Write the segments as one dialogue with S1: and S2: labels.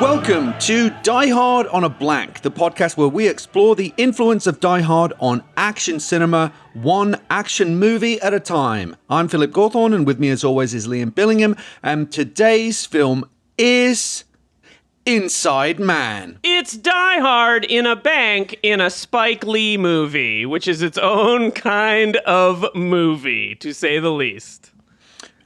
S1: Welcome to Die Hard on a Blank, the podcast where we explore the influence of Die Hard on action cinema, one action movie at a time. I'm Philip Gawthorne, and with me as always is Liam Billingham, and today's film is Inside Man.
S2: It's Die Hard in a bank in a Spike Lee movie, which is its own kind of movie, to say the least.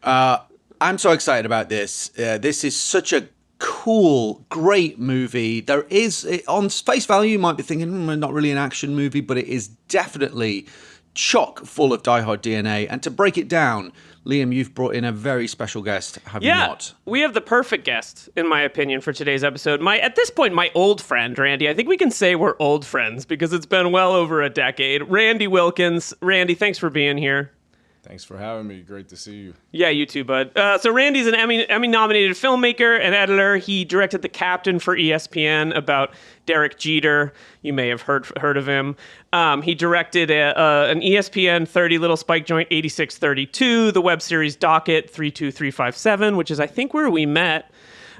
S1: I'm so excited about this. This is such a cool, great movie. There is, on face value, you might be thinking, not really an action movie, but it is definitely chock full of Die Hard DNA. And to break it down, Liam, you've brought in a very special guest, have you not?
S2: We have the perfect guest, in my opinion, for today's episode. At this point, my old friend, Randy. I think we can say we're old friends because it's been well over a decade. Randy Wilkins. Randy, thanks for being here.
S3: Thanks for having me. Great to see you.
S2: Yeah, you too, bud. So Randy's an Emmy-nominated filmmaker and editor. He directed The Captain for ESPN about Derek Jeter. You may have heard of him. He directed an ESPN 30 Little Spike Joint 8632, the web series Docket 32357, which is, I think, where we met.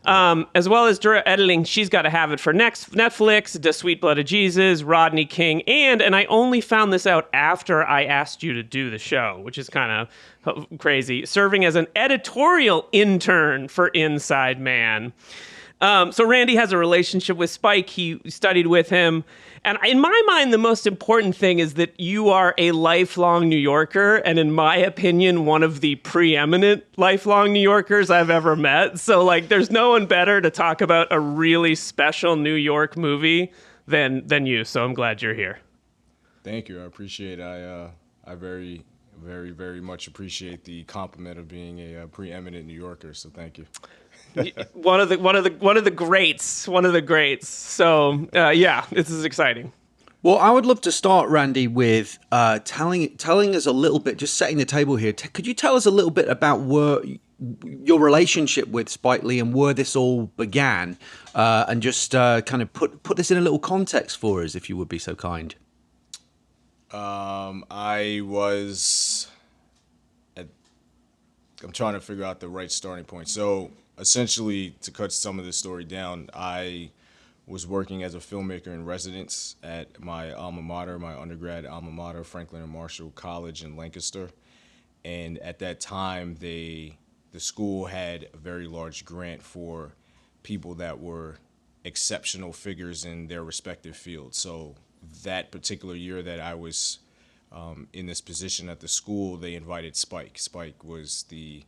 S2: As well as editing She's Gotta Have It for Netflix, The Sweet Blood of Jesus, Rodney King, and I only found this out after I asked you to do the show, which is kind of crazy, serving as an editorial intern for Inside Man. So Randy has a relationship with Spike. He studied with him. And in my mind, the most important thing is that you are a lifelong New Yorker, and in my opinion, one of the preeminent lifelong New Yorkers I've ever met. So, there's no one better to talk about a really special New York movie than you. So I'm glad you're here.
S3: Thank you. I appreciate it. I very, very, very much appreciate the compliment of being a preeminent New Yorker. So thank you.
S2: One of the greats. So this is exciting.
S1: Well, I would love to start, Randy, with telling us a little bit, just setting the table here. Could you tell us a little bit about your relationship with Spike Lee and where this all began, and just kind of put this in a little context for us, if you would be so kind.
S3: I'm trying to figure out the right starting point. So essentially, to cut some of this story down, I was working as a filmmaker in residence at my alma mater, my undergrad alma mater, Franklin and Marshall College in Lancaster. And at that time, the school had a very large grant for people that were exceptional figures in their respective fields. So that particular year that I was in this position at the school, they invited Spike. Spike was the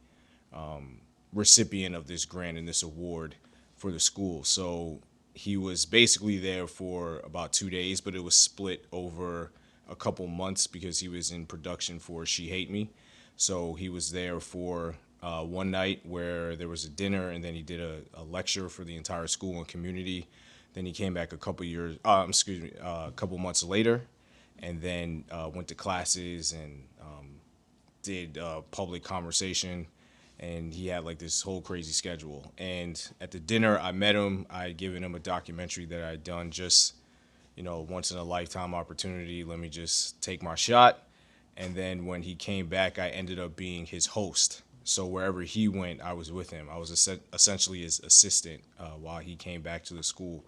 S3: recipient of this grant and this award for the school. So he was basically there for about 2 days, but it was split over a couple months because he was in production for She Hate Me. So he was there for one night where there was a dinner, and then he did a lecture for the entire school and community. Then he came back a couple months later, and then went to classes and did public conversation. And he had this whole crazy schedule. And at the dinner, I met him. I had given him a documentary that I had done, just, once in a lifetime opportunity. Let me just take my shot. And then when he came back, I ended up being his host. So wherever he went, I was with him. I was essentially his assistant while he came back to the school.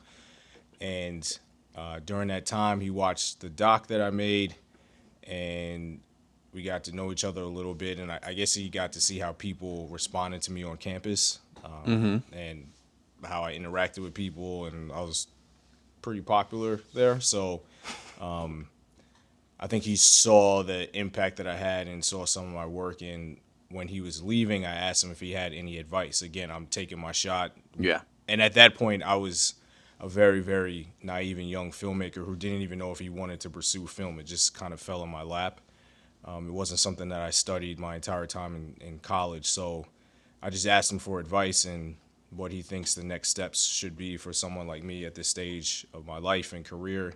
S3: And during that time, he watched the doc that I made, and we got to know each other a little bit, and I guess he got to see how people responded to me on campus, and how I interacted with people, and I was pretty popular there. So I think he saw the impact that I had and saw some of my work, and when he was leaving, I asked him if he had any advice. Again, I'm taking my shot.
S1: Yeah.
S3: And at that point, I was a very, very naive and young filmmaker who didn't even know if he wanted to pursue film. It just kind of fell in my lap. It wasn't something that I studied my entire time in college, so I just asked him for advice and what he thinks the next steps should be for someone like me at this stage of my life and career.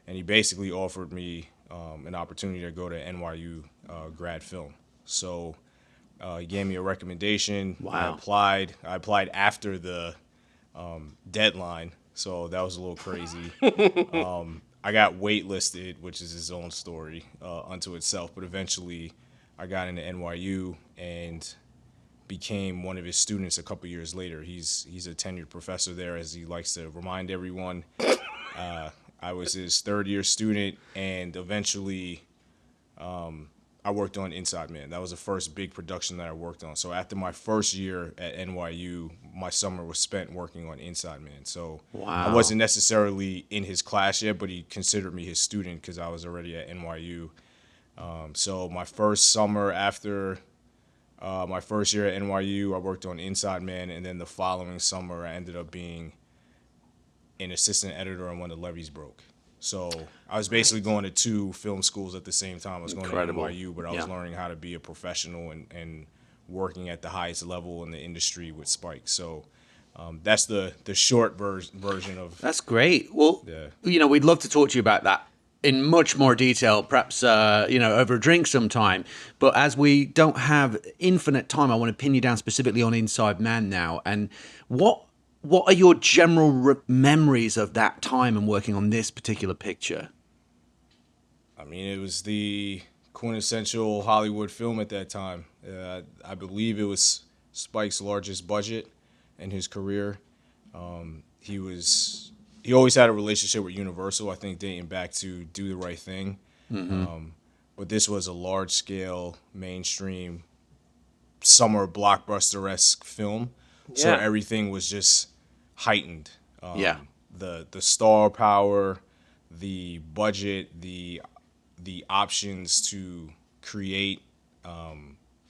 S3: And he basically offered me an opportunity to go to NYU grad film. So he gave me a recommendation.
S1: Wow.
S3: I applied after the deadline, so that was a little crazy. I got waitlisted, which is his own story unto itself, but eventually I got into NYU and became one of his students a couple years later. He's a tenured professor there, as he likes to remind everyone. I was his third-year student, and eventually I worked on Inside Man. That was the first big production that I worked on. So after my first year at NYU, my summer was spent working on Inside Man. So
S1: Wow.
S3: I wasn't necessarily in his class yet, but he considered me his student because I was already at NYU. So my first summer after my first year at NYU, I worked on Inside Man, and then the following summer I ended up being an assistant editor on when the levees broke. So I was basically going to 2 film schools at the same time. I was going
S1: Incredible.
S3: to NYU, but I was learning how to be a professional and working at the highest level in the industry with Spike. So that's the short version of.
S1: That's great. Well,
S3: Yeah.
S1: we'd love to talk to you about that in much more detail, perhaps, over a drink sometime. But as we don't have infinite time, I want to pin you down specifically on Inside Man now. And what are your general memories of that time and working on this particular picture?
S3: I mean, it was the quintessential Hollywood film at that time. I believe it was Spike's largest budget in his career. He always had a relationship with Universal, I think dating back to Do the Right Thing.
S1: Mm-hmm.
S3: But this was a large-scale, mainstream, summer blockbuster-esque film. So
S2: Yeah.
S3: everything was just heightened.
S1: Yeah.
S3: The star power, the budget, the options to create.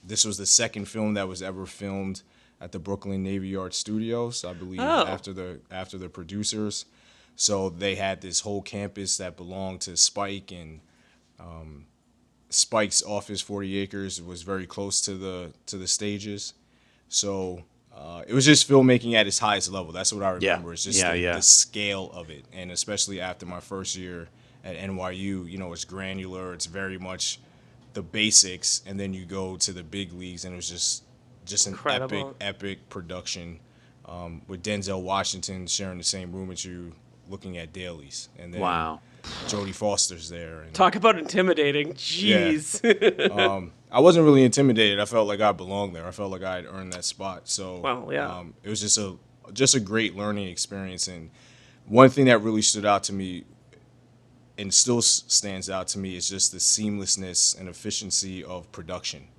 S3: This was the second film that was ever filmed at the Brooklyn Navy Yard Studios, I believe,
S2: Oh.
S3: after the producers. So they had this whole campus that belonged to Spike, and Spike's office, 40 acres, was very close to the stages. So it was just filmmaking at its highest level. That's what I remember.
S1: Yeah.
S3: It's just the scale of it, and especially after my first year at NYU, it's granular. It's very much the basics, and then you go to the big leagues, and it was just an
S2: Incredible.
S3: epic production with Denzel Washington sharing the same room as you, looking at dailies, and then
S1: Wow.
S3: Jodie Foster's there. And,
S2: Talk about intimidating. Jeez.
S3: I wasn't really intimidated. I felt like I belonged there. I felt like I had earned that spot. So
S2: Well, yeah.
S3: it was just a great learning experience. And one thing that really stood out to me and still stands out to me is just the seamlessness and efficiency of production,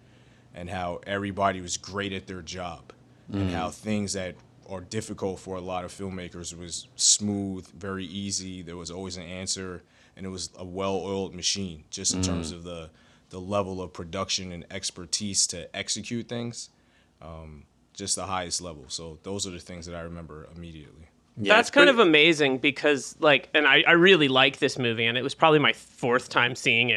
S3: and how everybody was great at their job, and how things that are difficult for a lot of filmmakers was smooth, very easy. There was always an answer, and it was a well-oiled machine, just in terms of the level of production and expertise to execute things, just the highest level. So those are the things that I remember immediately.
S1: Yeah,
S2: That's
S1: it's
S2: kind
S1: pretty-
S2: of amazing because, and I really like this movie, and it was probably my 4th time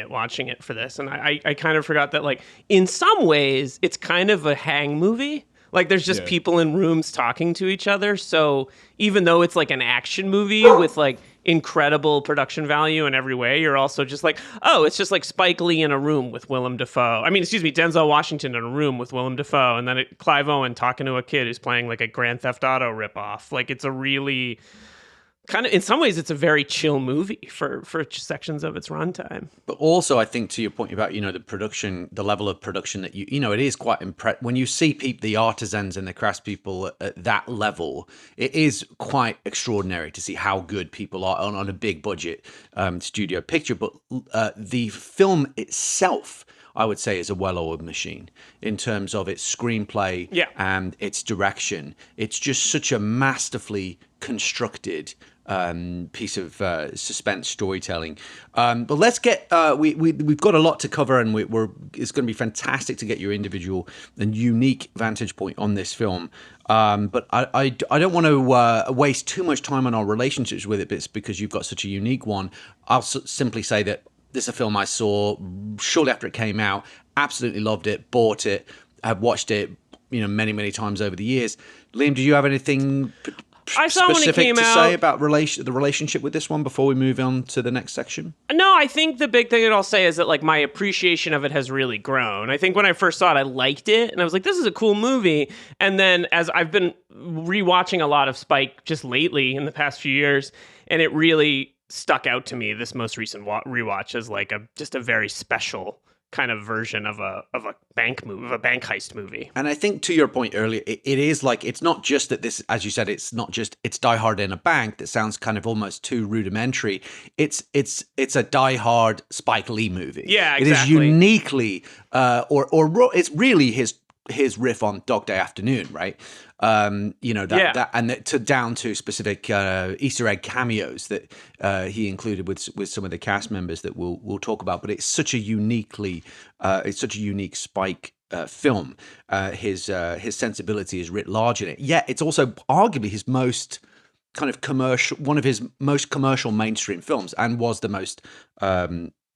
S2: watching it for this, and I kind of forgot that, in some ways, it's kind of a hang movie. There's just
S3: Yeah.
S2: people in rooms talking to each other, so even though it's, an action movie with, incredible production value in every way, you're also just it's just Spike Lee in a room with Willem Dafoe. Denzel Washington in a room with Willem Dafoe, and then Clive Owen talking to a kid who's playing a Grand Theft Auto ripoff. It's a really kind of, in some ways, it's a very chill movie for sections of its runtime.
S1: But also, I think to your point about, the production, the level of production that it is quite impressive. When you see the artisans and the craftspeople at that level, it is quite extraordinary to see how good people are on a big budget studio picture. But the film itself, I would say, is a well-oiled machine in terms of its screenplay and its direction. It's just such a masterfully constructed piece of suspense storytelling. But let's get we've got a lot to cover, and it's going to be fantastic to get your individual and unique vantage point on this film. But I don't want to waste too much time on our relationships with it, because you've got such a unique one. I'll simply say that this is a film I saw shortly after it came out. Absolutely loved it, bought it, I've watched it, many, many times over the years. Liam, do you have anything
S2: I saw when it
S1: specific
S2: came
S1: to
S2: out.
S1: say about the relationship with this one before we move on to the next section?
S2: No, I think the big thing that I'll say is that my appreciation of it has really grown. I think when I first saw it, I liked it, and I was like, this is a cool movie. And then as I've been rewatching a lot of Spike just lately in the past few years, and it really stuck out to me, this most recent rewatch, as just a very special kind of version of a bank movie, of a bank heist movie.
S1: And I think to your point earlier, it is like, it's not just that this, as you said, it's not just it's Die Hard in a bank that sounds kind of almost too rudimentary. It's a Die Hard Spike Lee movie.
S2: Yeah,
S1: exactly. It is uniquely, it's really his riff on Dog Day Afternoon, right? That and down to specific Easter egg cameos that he included with some of the cast members that we'll talk about. But it's such a unique Spike film. His sensibility is writ large in it. Yet it's also arguably his most kind of commercial, one of his most commercial mainstream films, and was the most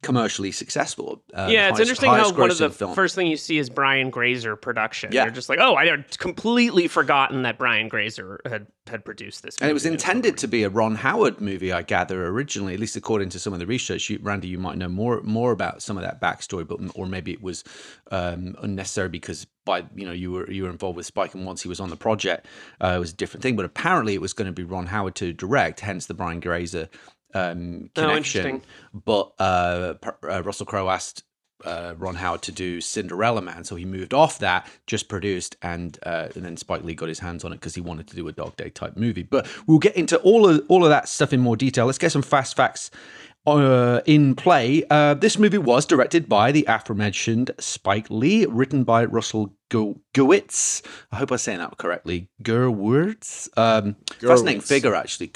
S1: commercially successable.
S2: It's interesting how one of the first thing you see is Brian Grazer production.
S1: Yeah.
S2: You're just like, oh, I had completely forgotten that Brian Grazer had produced this movie.
S1: And it was intended to be a Ron Howard movie, I gather, originally, at least according to some of the research. Randy, you might know more about some of that backstory, or maybe it was unnecessary because you were involved with Spike, and once he was on the project, it was a different thing. But apparently it was going to be Ron Howard to direct, hence the Brian Grazer connection. But Russell Crowe asked Ron Howard to do Cinderella Man, so he moved off that, just produced, and then Spike Lee got his hands on it because he wanted to do a Dog Day type movie. But we'll get into all of that stuff in more detail. Let's get some fast facts in play. This movie was directed by the aforementioned Spike Lee, written by Russell Gowitz. I hope I'm saying that correctly. Gurwitz. Fascinating figure, actually.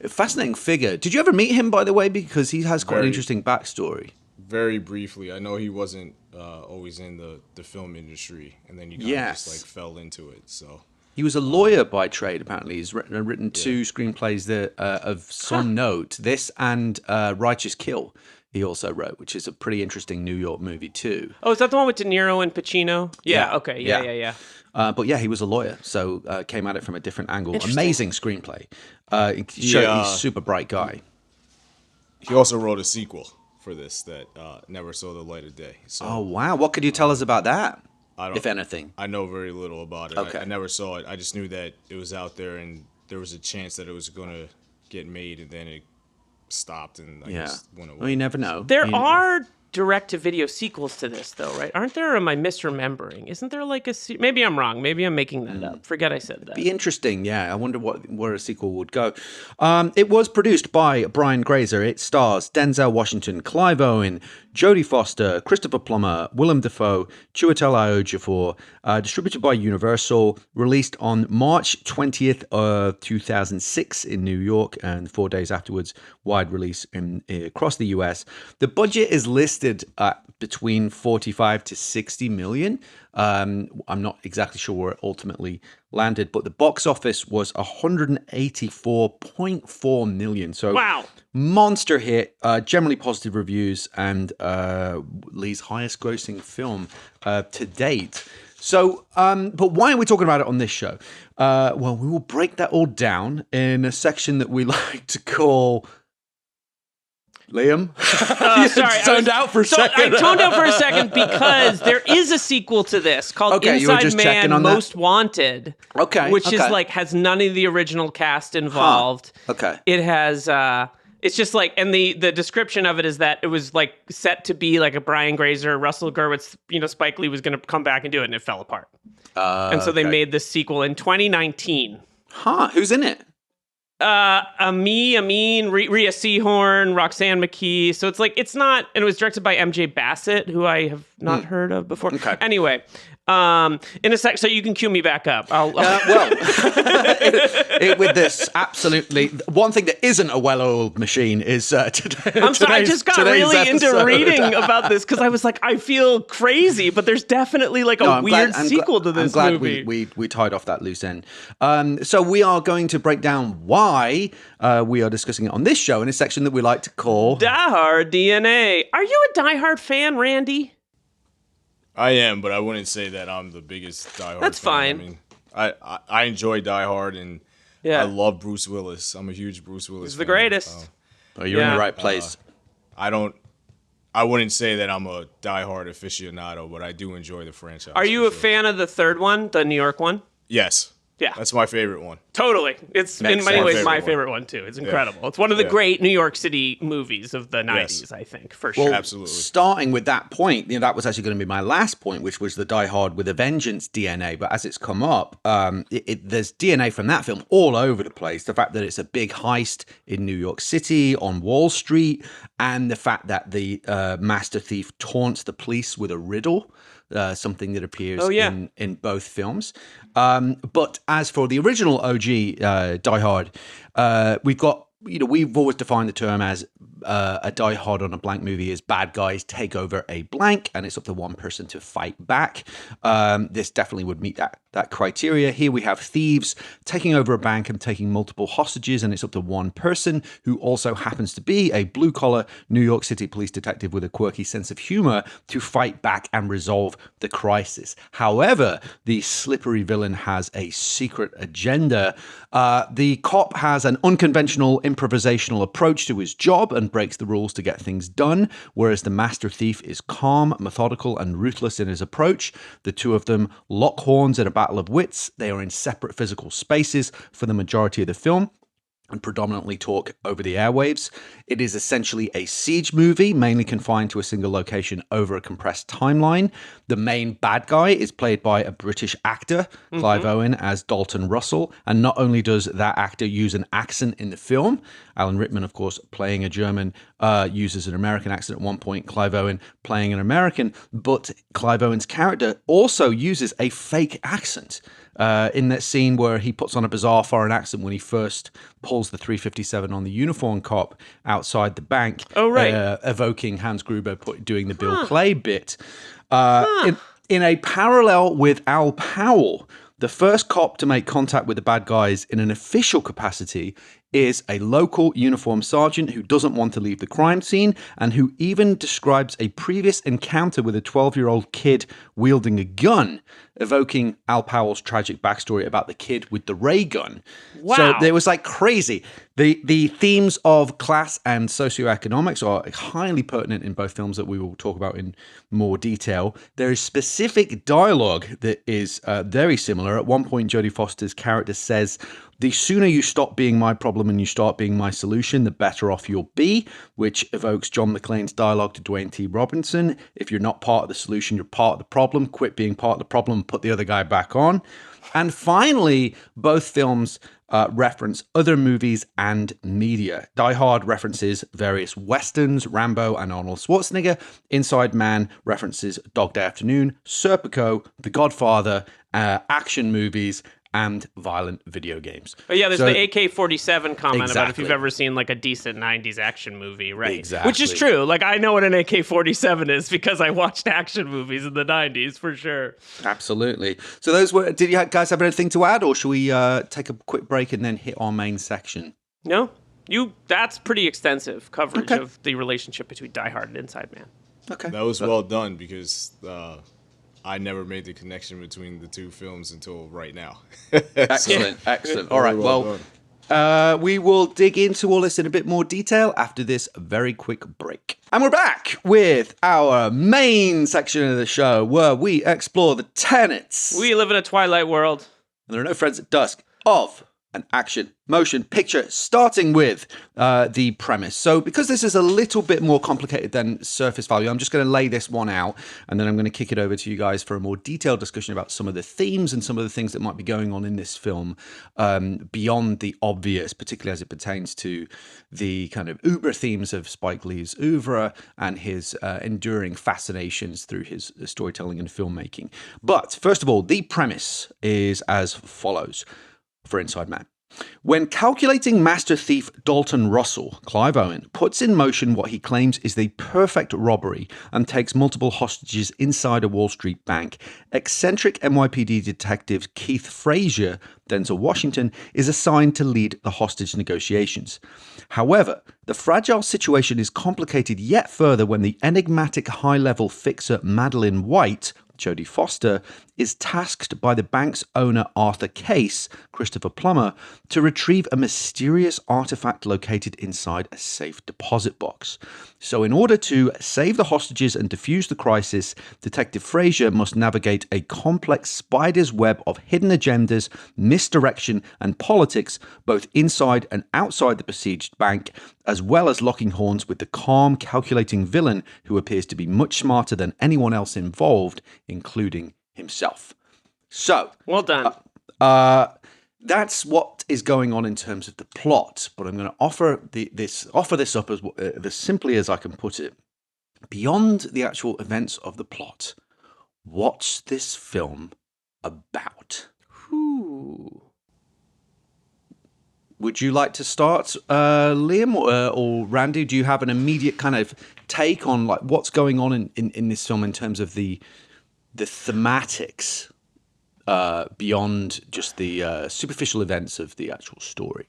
S1: Fascinating figure. Did you ever meet him, by the way? Because he has quite an interesting backstory.
S3: Very briefly. I know he wasn't always in the film industry, and then he kind of just fell into it. So
S1: he was a lawyer by trade, apparently. He's written two screenplays of some note. This and Righteous Kill he also wrote, which is a pretty interesting New York movie too.
S2: Oh, is that the one with De Niro and Pacino? Yeah. Okay. Yeah.
S1: But yeah, he was a lawyer, so came at it from a different angle. Amazing screenplay. He's a super bright guy.
S3: He also wrote a sequel for this that never saw the light of day. So,
S1: oh, wow. What could you tell us about that, if anything?
S3: I know very little about it.
S1: Okay.
S3: I never saw it. I just knew that it was out there and there was a chance that it was going to get made, and then it stopped and I guess went away.
S1: Well, you never know.
S2: There are direct-to-video sequels to this, though, right? Aren't there, or am I misremembering? Isn't there like maybe I'm wrong. Maybe I'm making that up. Forget I said that.
S1: Be interesting, yeah. I wonder where a sequel would go. It was produced by Brian Grazer. It stars Denzel Washington, Clive Owen, Jodie Foster, Christopher Plummer, Willem Dafoe, Chiwetel Ejiofor. Distributed by Universal. Released on March 20th, 2006 in New York, and 4 days afterwards, wide release across the US. The budget is listed at between 45 to 60 million. I'm not exactly sure where it ultimately landed, but the box office was 184.4 million. So
S2: wow.
S1: Monster hit, generally positive reviews, and Lee's highest grossing film to date. So, but why are we talking about it on this show? Well, we will break that all down in a section that we like to call... Liam?
S2: Sorry.
S1: Zoned out for a second.
S2: I toned out for a second because there is a sequel to this called Inside Man Most Wanted.
S1: Okay.
S2: Which is like, has none of the original cast involved.
S1: Huh. Okay.
S2: It has, it's just like, and the description of it is that it was like set to be like a Brian Grazer, Russell Gurwitz, Spike Lee was going to come back and do it, and it fell apart. And so they made this sequel in 2019.
S1: Huh. Who's in it?
S2: Amin, Rhea Seehorn, Roxanne McKee. So it's like, it's not, and it was directed by MJ Bassett, who I have not heard of before. Okay. Anyway, in a sec, so you can cue me back up.
S1: With this, absolutely. One thing that isn't a well-oiled machine is today.
S2: I'm sorry, I just got really into reading about this because I was like, I feel crazy, but there's definitely like a weird sequel to this movie.
S1: I'm glad we tied off that loose end. So we are going to break down why we are discussing it on this show in a section that we like to call
S2: Die Hard DNA. Are you a Die Hard fan, Randy?
S3: I am, but I wouldn't say that I'm the biggest Die Hard
S2: That's
S3: fan.
S2: fine.
S3: I mean, I enjoy Die Hard, and I love Bruce Willis. I'm a huge Bruce Willis fan.
S2: He's the greatest.
S1: You're in the right place.
S3: I wouldn't say that I'm a Die Hard aficionado, but I do enjoy the franchise.
S2: Are you a fan of the third one, the New York one?
S3: Yes.
S2: Yeah.
S3: That's my favorite one.
S2: Totally. It's in
S1: Makes
S2: many
S1: sense.
S2: ways my
S3: Favorite
S2: favorite one, too. It's incredible. It's one of the great New York City movies of the 90s, I think, for sure.
S3: Absolutely.
S1: Starting with that point, that was actually going to be my last point, which was the Die Hard with a Vengeance DNA. But as it's come up, there's DNA from that film all over the place. The fact that it's a big heist in New York City, on Wall Street, and the fact that the master thief taunts the police with a riddle. Something that appears in both films. But as for the original OG Die Hard, we've got, we've always defined the term as a Die Hard on a blank movie is bad guys take over a blank, and it's up to one person to fight back. This definitely would meet that criteria. Here we have thieves taking over a bank and taking multiple hostages, and it's up to one person who also happens to be a blue-collar New York City police detective with a quirky sense of humor to fight back and resolve the crisis. However, the slippery villain has a secret agenda. The cop has an unconventional improvisational approach to his job and breaks the rules to get things done, whereas the master thief is calm, methodical, and ruthless in his approach. The two of them lock horns in a battle of wits. They are in separate physical spaces for the majority of the film and predominantly talk over the airwaves. It is essentially a siege movie, mainly confined to a single location over a compressed timeline. The main bad guy is played by a British actor, Clive Owen, as Dalton Russell. And not only does that actor use an accent in the film, Alan Rickman, of course, playing a German, uses an American accent at one point, Clive Owen playing an American, but Clive Owen's character also uses a fake accent. In that scene where he puts on a bizarre foreign accent when he first pulls the 357 on the uniform cop outside the bank, evoking Hans Gruber doing the Bill Clay bit. In a parallel with Al Powell, the first cop to make contact with the bad guys in an official capacity is a local uniformed sergeant who doesn't want to leave the crime scene and who even describes a previous encounter with a 12-year-old kid wielding a gun, evoking Al Powell's tragic backstory about the kid with the ray gun.
S2: Wow.
S1: So there was like crazy. The themes of class and socioeconomics are highly pertinent in both films that we will talk about in more detail. There is specific dialogue that is very similar. At one point, Jodie Foster's character says, "The sooner you stop being my problem and you start being my solution, the better off you'll be," which evokes John McClane's dialogue to Dwayne T. Robinson. "If you're not part of the solution, you're part of the problem. Quit being part of the problem, put the other guy back on." And finally, both films reference other movies and media. Die Hard references various westerns, Rambo and Arnold Schwarzenegger. Inside Man references Dog Day Afternoon, Serpico, The Godfather, action movies, and violent video games.
S2: But yeah, there's the AK-47 comment about if you've
S1: Exactly.
S2: ever seen like a decent 90s action movie, right?
S1: Exactly.
S2: Which is true. Like, I know what an AK-47 is because I watched action movies in the 90s, for sure.
S1: Absolutely. So those were, did you guys have anything to add, or should we take a quick break and then hit our main section?
S2: No? That's pretty extensive coverage of the relationship between Die Hard and Inside Man.
S1: Okay.
S3: That was well done because I never made the connection between the two films until right now.
S1: Excellent. Excellent. All right.
S3: Very
S1: Well, we will dig into all this in a bit more detail after this very quick break. And we're back with our main section of the show where we explore the tenets.
S2: We live in a twilight world.
S1: And there are no friends at dusk of an action motion picture, starting with the premise. So because this is a little bit more complicated than surface value, I'm just going to lay this one out, and then I'm going to kick it over to you guys for a more detailed discussion about some of the themes and some of the things that might be going on in this film beyond the obvious, particularly as it pertains to the kind of uber themes of Spike Lee's oeuvre and his enduring fascinations through his storytelling and filmmaking. But first of all, the premise is as follows for Inside Man. When calculating master thief Dalton Russell, Clive Owen puts in motion what he claims is the perfect robbery and takes multiple hostages inside a Wall Street bank, eccentric NYPD detective Keith Frazier, Denzel Washington, is assigned to lead the hostage negotiations. However, the fragile situation is complicated yet further when the enigmatic high-level fixer Madeleine White, Jodie Foster, is tasked by the bank's owner Arthur Case, Christopher Plummer, to retrieve a mysterious artifact located inside a safe deposit box. So in order to save the hostages and defuse the crisis, Detective Frazier must navigate a complex spider's web of hidden agendas, misdirection, and politics, both inside and outside the besieged bank, as well as locking horns with the calm, calculating villain who appears to be much smarter than anyone else involved, including himself. So,
S2: well done.
S1: That's what is going on in terms of the plot. But I'm going to offer this up as simply as I can put it. Beyond the actual events of the plot, what's this film about?
S2: Ooh.
S1: Would you like to start, Liam or Randy? Do you have an immediate kind of take on like what's going on in this film in terms of the thematics beyond just the superficial events of the actual story?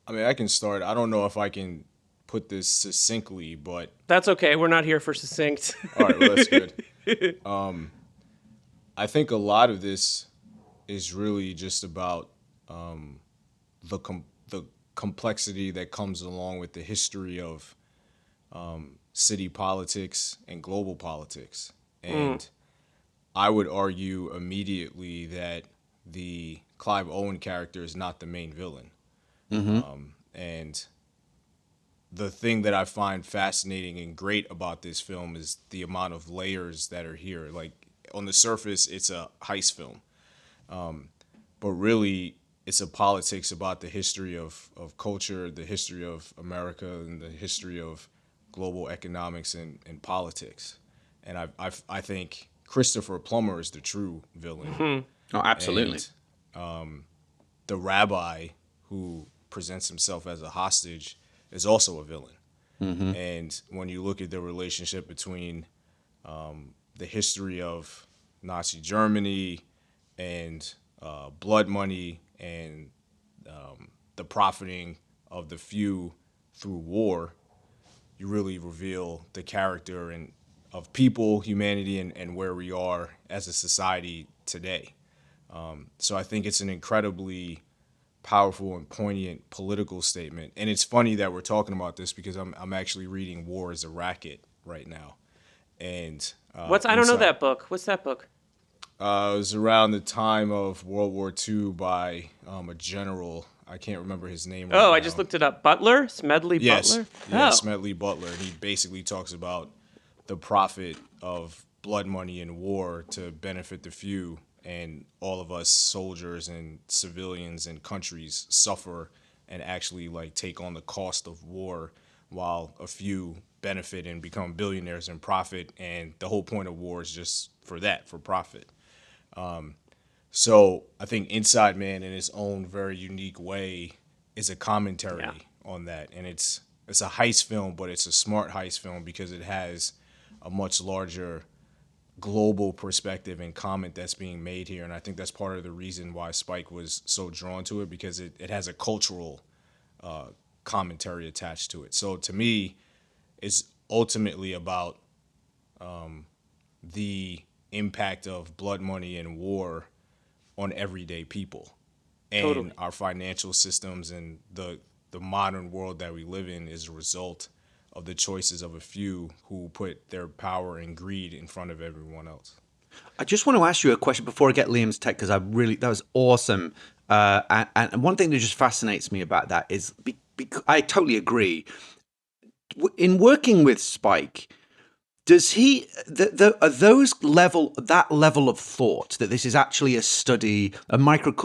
S3: I mean, I can start. I don't know if I can put this succinctly, but
S2: That's okay. We're not here for succinct.
S3: all right, well, that's good. I think a lot of this is really just about the complexity that comes along with the history of city politics and global politics. And I would argue immediately that the Clive Owen character is not the main villain. And the thing that I find fascinating and great about this film is the amount of layers that are here. Like, on the surface, it's a heist film. But really, it's a politics about the history of culture, the history of America, and the history of global economics and politics. And I think Christopher Plummer is the true villain.
S1: Oh, absolutely.
S3: And, the rabbi who presents himself as a hostage is also a villain. And when you look at the relationship between the history of Nazi Germany and blood money and the profiting of the few through war, you really reveal the character of people, humanity, and where we are as a society today. So I think it's an incredibly powerful and poignant political statement. And it's funny that we're talking about this because I'm actually reading War is a Racket right now. And
S2: I don't know that book. What's that book?
S3: It was around the time of World War II by a general. I can't remember his name right now.
S2: I just looked it up. Butler? Smedley Butler?
S3: Yeah, Smedley Butler. And he basically talks about the profit of blood money in war to benefit the few, and all of us soldiers and civilians and countries suffer and actually like take on the cost of war while a few benefit and become billionaires and profit. And the whole point of war is just for profit. So I think Inside Man in its own very unique way is a commentary on that. And it's a heist film, but it's a smart heist film because it has a much larger global perspective and comment that's being made here. And I think that's part of the reason why Spike was so drawn to it, because it has a cultural commentary attached to it. So to me, it's ultimately about the impact of blood money and war on everyday people and our financial systems, and the modern world that we live in is a result of the choices of a few who put their power and greed in front of everyone else.
S1: I just want to ask you a question before I get Liam's take, because that was awesome. And one thing that just fascinates me about that is, I totally agree. In working with Spike, does he that level of thought that this is actually a study,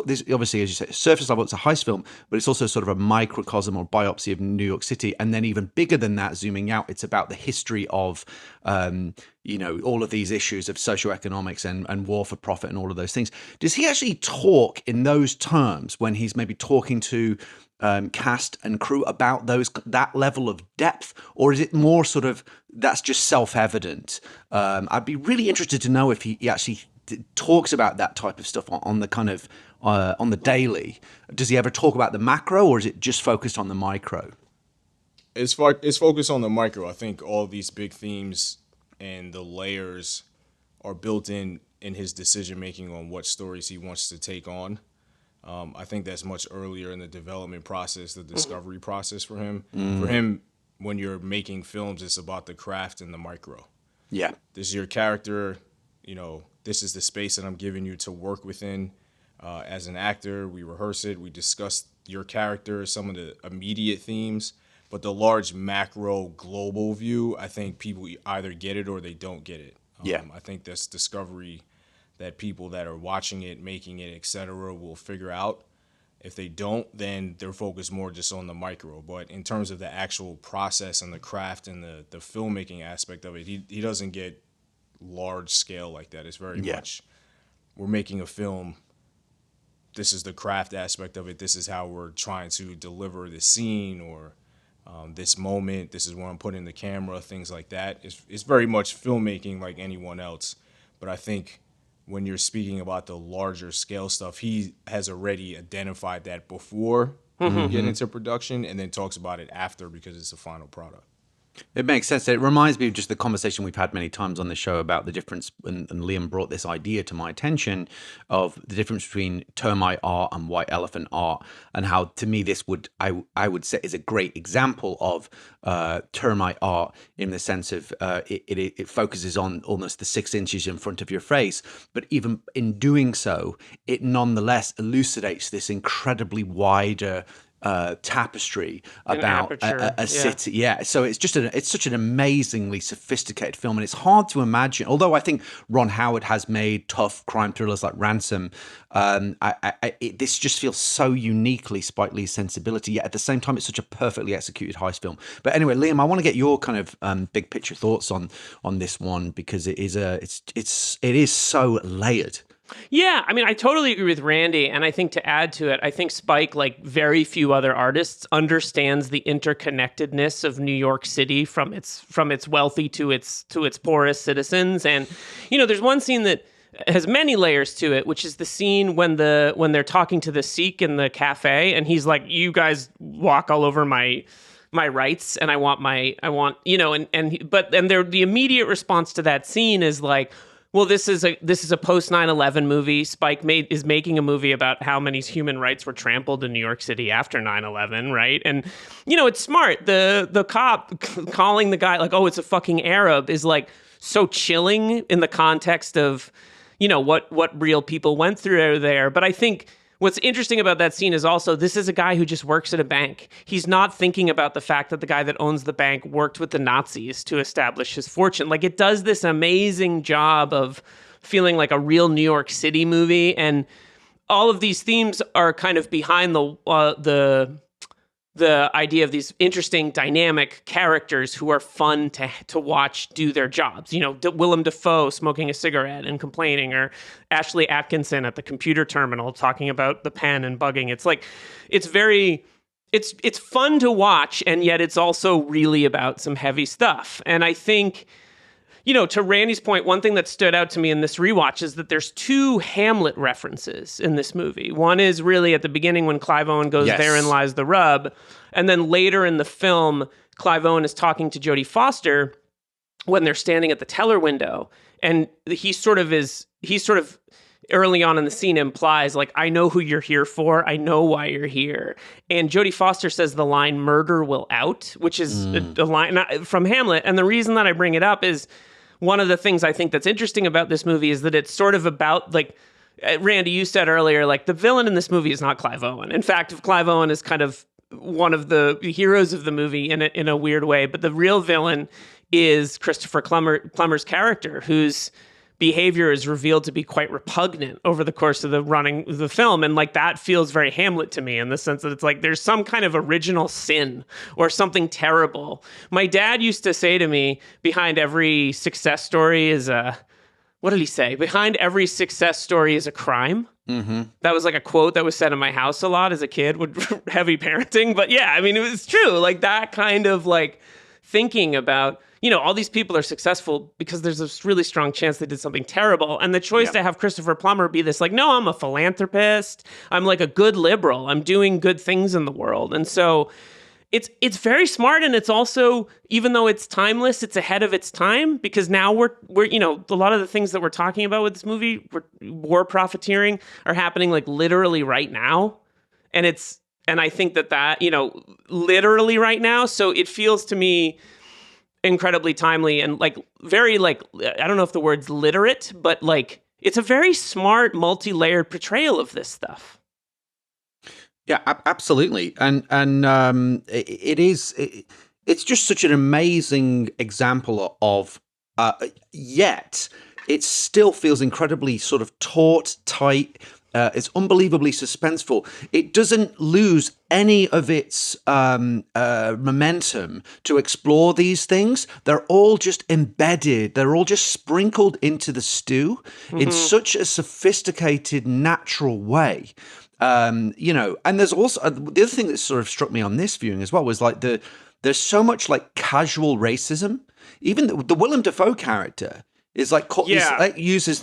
S1: this obviously, as you say, surface level, it's a heist film, but it's also sort of a microcosm or biopsy of New York City, and then even bigger than that, zooming out, it's about the history of all of these issues of socioeconomics and war for profit and all of those things. Does he actually talk in those terms when he's maybe talking to cast and crew about that level of depth, or is it more sort of that's just self-evident? I'd be really interested to know if he actually talks about that type of stuff on the kind of on the daily. Does he ever talk about the macro, or is it just focused on the micro?
S3: It's focused on the micro. I think all these big themes and the layers are built in in his decision making on what stories he wants to take on. I think that's much earlier in the development process, the discovery process for him. For him, when you're making films, it's about the craft and the micro.
S1: Yeah.
S3: This is your character, this is the space that I'm giving you to work within. As an actor, we rehearse it, we discuss your character, some of the immediate themes, but the large macro global view, I think people either get it or they don't get it. I think that's discovery that people that are watching it, making it, etc., will figure out. If they don't, then they're focused more just on the micro. But in terms of the actual process and the craft and the filmmaking aspect of it, he doesn't get large scale like that. It's very much, we're making a film. This is the craft aspect of it. This is how we're trying to deliver the scene or this moment. This is where I'm putting the camera, things like that. It's very much filmmaking like anyone else. But I think when you're speaking about the larger scale stuff, he has already identified that before you get into production and then talks about it after because it's the final product.
S1: It makes sense. It reminds me of just the conversation we've had many times on the show about the difference, and Liam brought this idea to my attention of the difference between termite art and white elephant art, and how to me this I would say is a great example of termite art in the sense of it focuses on almost the 6 inches in front of your face, but even in doing so, it nonetheless elucidates this incredibly wider tapestry about a city. Yeah. So it's just it's such an amazingly sophisticated film, and it's hard to imagine. Although I think Ron Howard has made tough crime thrillers like Ransom, this just feels so uniquely Spike Lee's sensibility. Yet at the same time, it's such a perfectly executed heist film. But anyway, Liam, I want to get your kind of big picture thoughts on this one because it is so layered.
S2: Yeah, I mean, I totally agree with Randy, and I think to add to it, I think Spike, like very few other artists, understands the interconnectedness of New York City from its wealthy to its poorest citizens. And there's one scene that has many layers to it, which is the scene when they're talking to the Sikh in the cafe, and he's like, "You guys walk all over my rights, and but the immediate response to that scene is like, well, this is a post 9/11 movie. Spike is making a movie about how many human rights were trampled in New York City after 9/11, right? And it's smart. The cop calling the guy like, "Oh, it's a fucking Arab," is like so chilling in the context of what real people went through there. But I think what's interesting about that scene is also this is a guy who just works at a bank. He's not thinking about the fact that the guy that owns the bank worked with the Nazis to establish his fortune. Like, it does this amazing job of feeling like a real New York City movie, and all of these themes are kind of behind the idea of these interesting dynamic characters who are fun to watch do their jobs. Willem Dafoe smoking a cigarette and complaining, or Ashley Atkinson at the computer terminal talking about the pen and bugging. It's like, it's fun to watch, and yet it's also really about some heavy stuff. And I think, to Randy's point, one thing that stood out to me in this rewatch is that there's 2 Hamlet references in this movie. One is really at the beginning when Clive Owen goes, yes, "Therein lies the rub." And then later in the film, Clive Owen is talking to Jodie Foster when they're standing at the teller window. And he sort of early on in the scene implies, like, "I know who you're here for. I know why you're here." And Jodie Foster says the line, "Murder will out," which is a line from Hamlet. And the reason that I bring it up is one of the things I think that's interesting about this movie is that it's sort of about, like, Randy, you said earlier, like, the villain in this movie is not Clive Owen. In fact, Clive Owen is kind of one of the heroes of the movie in a weird way. But the real villain is Christopher Plummer's character, whose behavior is revealed to be quite repugnant over the course of the film. And like, that feels very Hamlet to me in the sense that it's like there's some kind of original sin or something terrible. My dad used to say to me, behind every success story is what did he say? Behind every success story is a crime. Mm-hmm. That was like a quote that was said in my house a lot as a kid with heavy parenting. But yeah, I mean, it was true. Like, that kind of like thinking about, all these people are successful because there's this really strong chance they did something terrible. And the choice to have Christopher Plummer be this like, "No, I'm a philanthropist. I'm like a good liberal. I'm doing good things in the world." And so it's very smart, and it's also, even though it's timeless, it's ahead of its time, because now we're a lot of the things that we're talking about with this movie, war profiteering, are happening like literally right now, and I think that literally right now, so it feels to me incredibly timely and like very like, I don't know if the word's literate, but like it's a very smart, multi-layered portrayal of this stuff.
S1: Yeah, absolutely, and it's just such an amazing example of yet it still feels incredibly sort of taut, tight. It's unbelievably suspenseful. It doesn't lose any of its momentum to explore these things. They're all just embedded. They're all just sprinkled into the stew in such a sophisticated, natural way. And there's also the other thing that sort of struck me on this viewing as well was like there's so much like casual racism. Even the Willem Dafoe character is like uses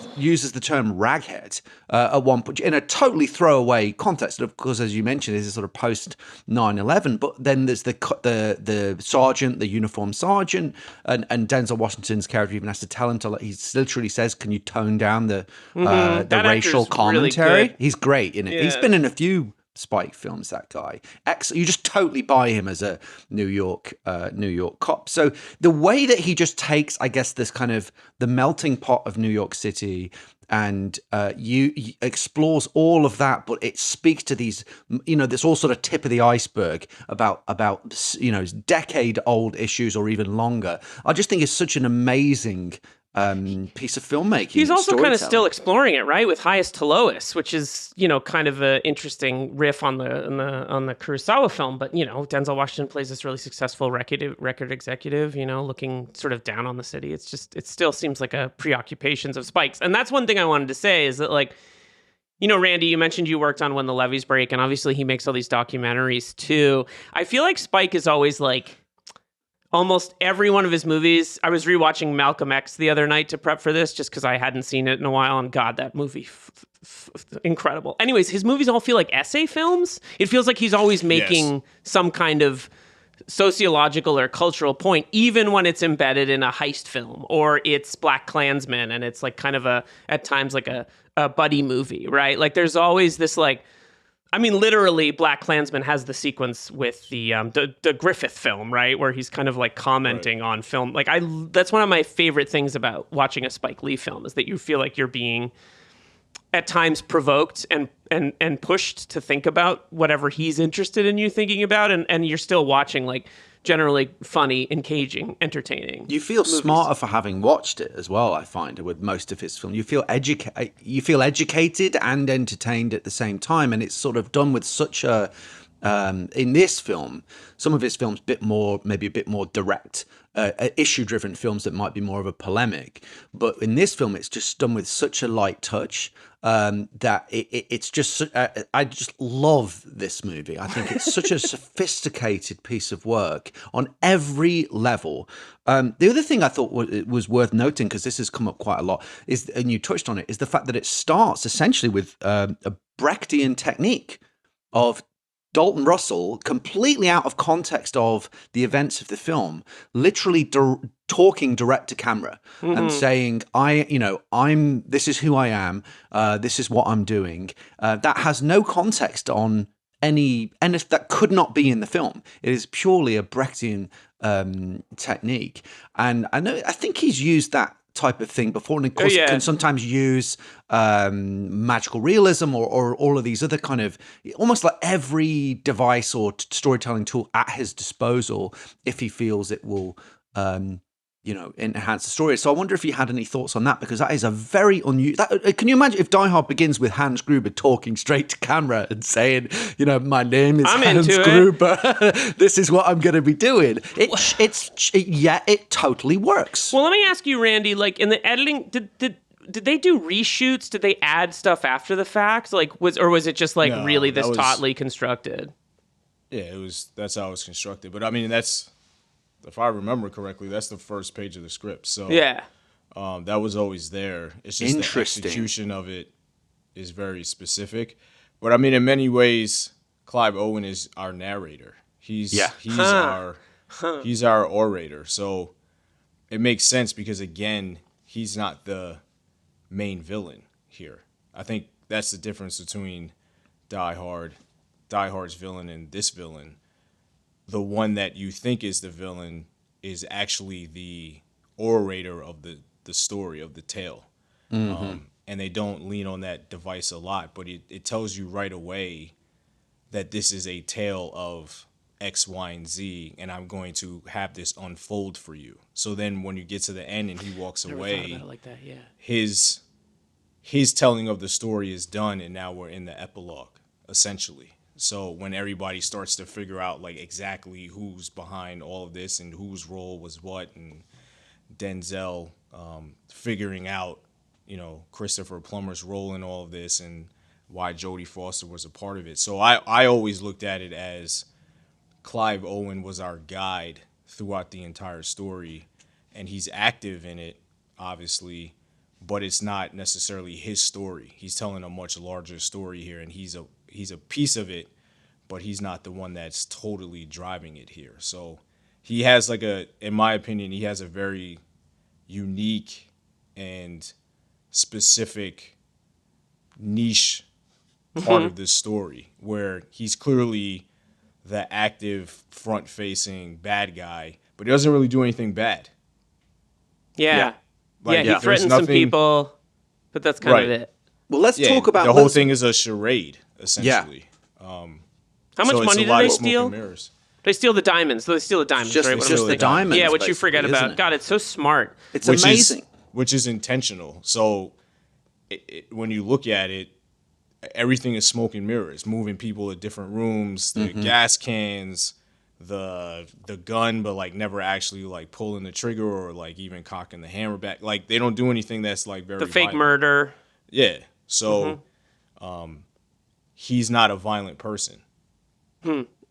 S1: the term raghead at one point in a totally throwaway context. Of course, as you mentioned, is a sort of post 9/11. But then there's the sergeant, the uniformed sergeant, and Denzel Washington's character even has to tell him to. He literally says, "Can you tone down the racial commentary?"
S2: Really good.
S1: He's great in it. Yeah. He's been in a few Spike films, that guy. You just totally buy him as a New York cop. So the way that he just takes, I guess, this kind of the melting pot of New York City and he explores all of that, but it speaks to these, this all sort of tip of the iceberg about decade old issues or even longer. I just think it's such an amazing piece of filmmaking.
S2: He's also kind of still exploring it, right, with Highest to Lowest, which is kind of an interesting riff on the Kurosawa film. But Denzel Washington plays this really successful record executive, looking sort of down on the city. It still seems like a preoccupations of Spike's, and that's one thing I wanted to say is that like. Randy, you mentioned you worked on When the Levees Break, and obviously he makes all these documentaries too. I feel like Spike is always like. Almost every one of his movies, I was rewatching Malcolm X the other night to prep for this, just because I hadn't seen it in a while, and God, that movie, incredible. Anyways, his movies all feel like essay films. It feels like he's always making some kind of sociological or cultural point, even when it's embedded in a heist film, or it's Black Klansman, and it's like kind of at times like a buddy movie, right? Like there's always this like, I mean, literally, Black Klansman has the sequence with the Griffith film, right, where he's kind of like commenting on film. Like that's one of my favorite things about watching a Spike Lee film is that you feel like you're being, at times, provoked and pushed to think about whatever he's interested in you thinking about, and you're still watching like generally funny, engaging, entertaining.
S1: You feel movies. Smarter for having watched it as well, I find, with most of his film. You feel educated and entertained at the same time, and it's sort of done with such a in this film, some of his films maybe a bit more direct, issue-driven films that might be more of a polemic. But in this film, it's just done with such a light touch that it's just. I just love this movie. I think it's such a sophisticated piece of work on every level. The other thing I thought was worth noting, because this has come up quite a lot, is, and you touched on it, is the fact that it starts essentially with a Brechtian technique of Dalton Russell, completely out of context of the events of the film, literally talking direct to camera and saying, this is who I am, this is what I'm doing. That has no context on and that could not be in the film. It is purely a Brechtian technique. And I think he's used that type of thing before, and of course can sometimes use magical realism or all of these other kind of, almost like every device or storytelling tool at his disposal if he feels it will enhance the story. So I wonder if you had any thoughts on that, because that is a very unusual. Can you imagine if Die Hard begins with Hans Gruber talking straight to camera and saying, my name is Hans Gruber, this is what I'm going to be doing? It totally works.
S2: Well, let me ask you, Randy, like in the editing, did they do reshoots? Did they add stuff after the fact? Like was it just like really this tautly constructed?
S3: Yeah, that's how it was constructed. But I mean, if I remember correctly, that's the first page of the script. So that was always there. It's just the execution of it is very specific. But I mean, in many ways, Clive Owen is our narrator. He's
S1: Yeah.
S3: he's our orator. So it makes sense because again, he's not the main villain here. I think that's the difference between Die Hard's villain and this villain. The one that you think is the villain is actually the orator of the story, of the tale. And they don't lean on that device a lot, but it tells you right away that this is a tale of X, Y, and Z, and I'm going to have this unfold for you. So then when you get to the end and he walks
S2: Never
S3: away,
S2: thought about it like that, yeah.
S3: his telling of the story is done, and now we're in the epilogue, essentially. So when everybody starts to figure out like exactly who's behind all of this and whose role was what, and Denzel figuring out, Christopher Plummer's role in all of this and why Jodie Foster was a part of it. So I always looked at it as Clive Owen was our guide throughout the entire story, and he's active in it, obviously, but it's not necessarily his story. He's telling a much larger story here, and he's a piece of it, but he's not the one that's totally driving it here. So he has in my opinion, he has a very unique and specific niche part of this story where he's clearly the active front-facing bad guy, but he doesn't really do anything bad.
S2: Yeah.
S3: Like,
S2: he
S3: there's
S2: threatens some
S3: nothing-
S2: people, but that's kind of
S3: Right.
S2: it.
S1: Well, let's talk about
S3: the whole thing is a charade, essentially.
S2: How much
S3: So it's
S2: money
S3: a
S2: did
S3: lot
S2: they
S3: of smoke and
S2: steal?
S3: mirrors.
S2: They steal the diamonds. They steal the diamonds,
S1: just-
S2: right?
S1: it's
S2: What
S1: just
S2: I'm
S1: the
S2: saying.
S1: diamonds,
S2: Yeah, what you forget
S1: basically, isn't
S2: about.
S1: it?
S2: God, it's so smart.
S1: It's
S3: Which
S1: amazing.
S3: Which is intentional. So when you look at it, everything is smoke and mirrors, moving people to different rooms, the gas cans, the gun, but like never actually like pulling the trigger or like even cocking the hammer back. Like they don't do anything that's like very
S2: The fake
S3: violent.
S2: murder.
S3: Yeah. So he's not a violent person.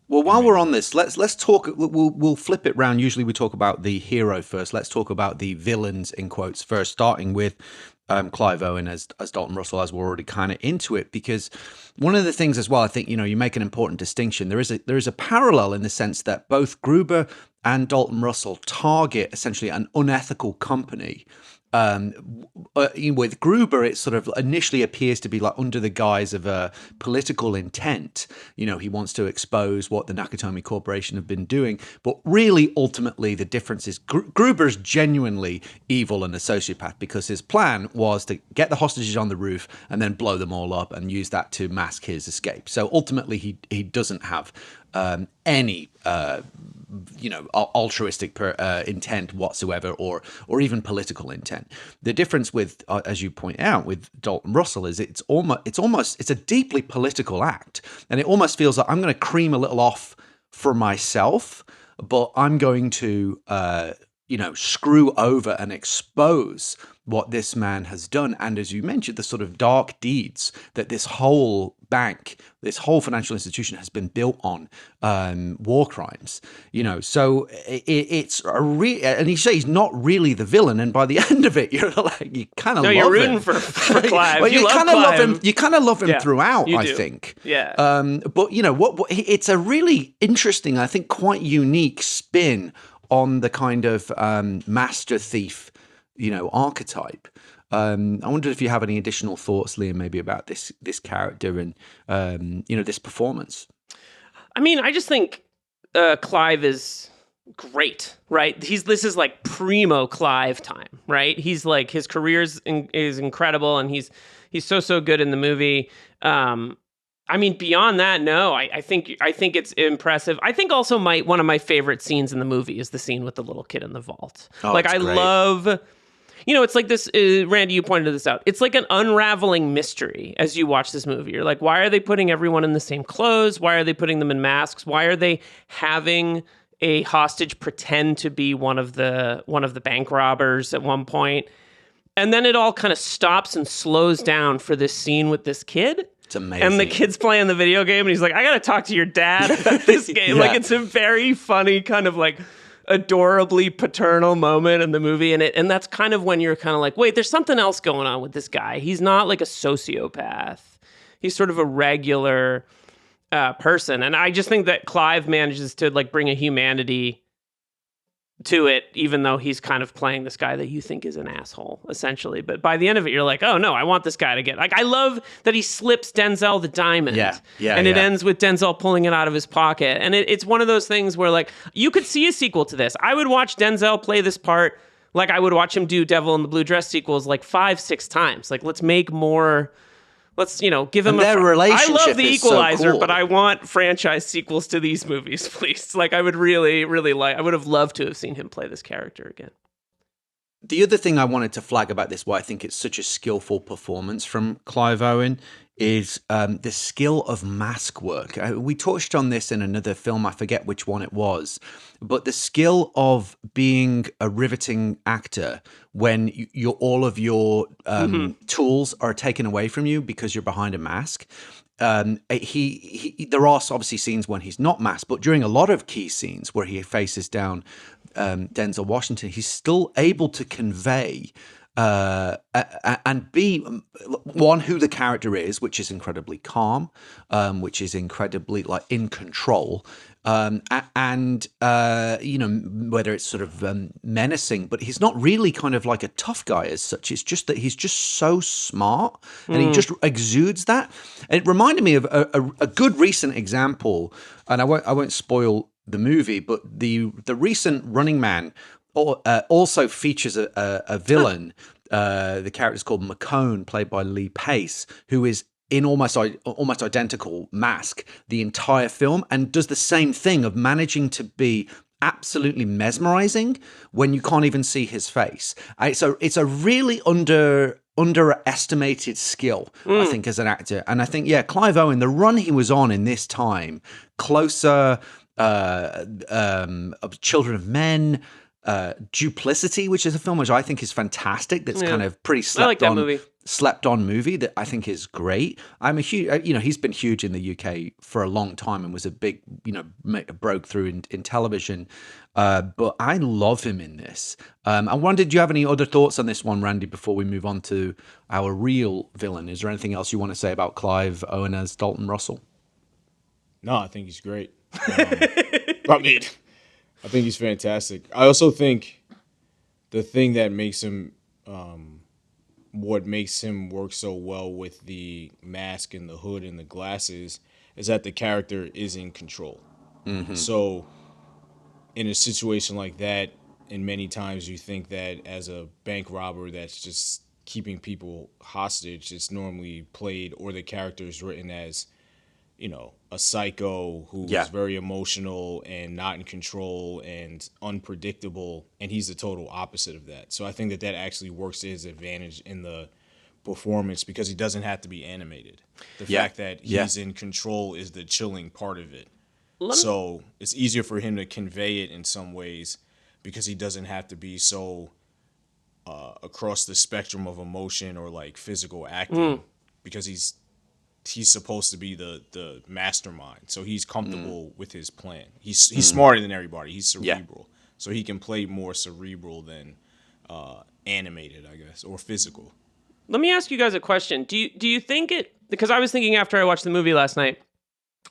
S1: Well, while we're on this, let's talk. We'll flip it round. Usually, we talk about the hero first. Let's talk about the villains in quotes first, starting with Clive Owen as Dalton Russell, as we're already kind of into it. Because one of the things as well, I think you make an important distinction. There is a parallel in the sense that both Gruber and Dalton Russell target essentially an unethical company. With Gruber, it sort of initially appears to be like under the guise of a political intent. He wants to expose what the Nakatomi Corporation have been doing. But really, ultimately, the difference is Gruber's genuinely evil and a sociopath because his plan was to get the hostages on the roof and then blow them all up and use that to mask his escape. So ultimately, he doesn't have any altruistic intent whatsoever, or even political intent. The difference with, as you point out, with Dalton Russell is it's a deeply political act, and it almost feels like I'm going to cream a little off for myself, but I'm going to screw over and expose what this man has done. And as you mentioned, the sort of dark deeds that this whole bank, this whole financial institution has been built on war crimes, so it's and you say he's not really the villain. And by the end of it, you're like, you kind of love him.
S2: You're rooting for Clive.
S1: Well, you kind of love him. You kind of love him
S2: Yeah,
S1: throughout,
S2: you
S1: I
S2: do.
S1: think.
S2: Yeah.
S1: But what it's a really interesting, I think, quite unique spin on the kind of master thief, archetype. I wondered if you have any additional thoughts, Liam, maybe about this character and this performance.
S2: I mean, I just think Clive is great, right? This is like primo Clive time, right? He's like, his career is incredible, and he's so good in the movie. I mean, beyond that, no, I think it's impressive. I think also one of my favorite scenes in the movie is the scene with the little kid in the vault.
S1: Oh,
S2: like,
S1: it's
S2: I
S1: great.
S2: love, it's like this, Randy, you pointed this out. It's like an unraveling mystery as you watch this movie. You're like, why are they putting everyone in the same clothes? Why are they putting them in masks? Why are they having a hostage pretend to be one of the bank robbers at one point? And then it all kind of stops and slows down for this scene with this kid.
S1: It's amazing.
S2: And the kid's playing the video game, and he's like, I gotta talk to your dad about this game.
S1: Yeah.
S2: Like, it's a very funny, kind of like adorably paternal moment in the movie. And that's kind of when you're kind of like, wait, there's something else going on with this guy. He's not like a sociopath. He's sort of a regular person. And I just think that Clive manages to like bring a humanity to it, even though he's kind of playing this guy that you think is an asshole, essentially. But by the end of it, you're like, oh no, I want this guy to get, like, I love that he slips Denzel the diamond. And it ends with Denzel pulling it out of his pocket. And it's one of those things where, like, you could see a sequel to this. I would watch Denzel play this part like I would watch him do Devil in the Blue Dress sequels like 5-6 times. Like, let's make more. Let's, give him
S1: their relationship.
S2: I love The Equalizer,
S1: so cool.
S2: but I want franchise sequels to these movies, please. Like, I would really, really like. I would have loved to have seen him play this character again.
S1: The other thing I wanted to flag about this, why I think it's such a skillful performance from Clive Owen, is the skill of mask work. We touched on this in another film, I forget which one it was, but the skill of being a riveting actor when all of your tools are taken away from you because you're behind a mask. There are obviously scenes when he's not masked, but during a lot of key scenes where he faces down Denzel Washington, he's still able to convey and be one, who the character is, which is incredibly calm, which is incredibly like in control, and whether it's sort of menacing, but he's not really kind of like a tough guy as such. It's just that he's just so smart, and he just exudes that. And it reminded me of a good recent example, and I won't spoil the movie, but the recent Running Man also features a villain. The character is called McCone, played by Lee Pace, who is in almost identical mask the entire film, and does the same thing of managing to be absolutely mesmerizing when you can't even see his face. It's a really underestimated skill, I think, as an actor. And I think, Clive Owen, the run he was on in this time, Closer, Children of Men, Duplicity, which is a film which I think is fantastic. That's kind of pretty slept on movie that I think is great. I'm a huge, he's been huge in the UK for a long time and was a big, broke through in television. But I love him in this. I wondered, do you have any other thoughts on this one, Randy, before we move on to our real villain? Is there anything else you want to say about Clive Owen as Dalton Russell?
S3: No, I think he's great. I think he's fantastic. I also think the thing that makes him, what makes him work so well with the mask and the hood and the glasses is that the character is in control. Mm-hmm. So in a situation like that, and many times you think that as a bank robber that's just keeping people hostage, it's normally played, or the character is written as, a psycho who's very emotional and not in control and unpredictable, and he's the total opposite of that. So I think that actually works to his advantage in the performance because he doesn't have to be animated. The fact that he's in control is the chilling part of it. So it's easier for him to convey it in some ways because he doesn't have to be so across the spectrum of emotion or like physical acting because he's supposed to be the mastermind. So he's comfortable with his plan. He's smarter than everybody. He's cerebral. So he can play more cerebral than animated, I guess, or physical.
S2: Let me ask you guys a question. Do you think because I was thinking after I watched the movie last night,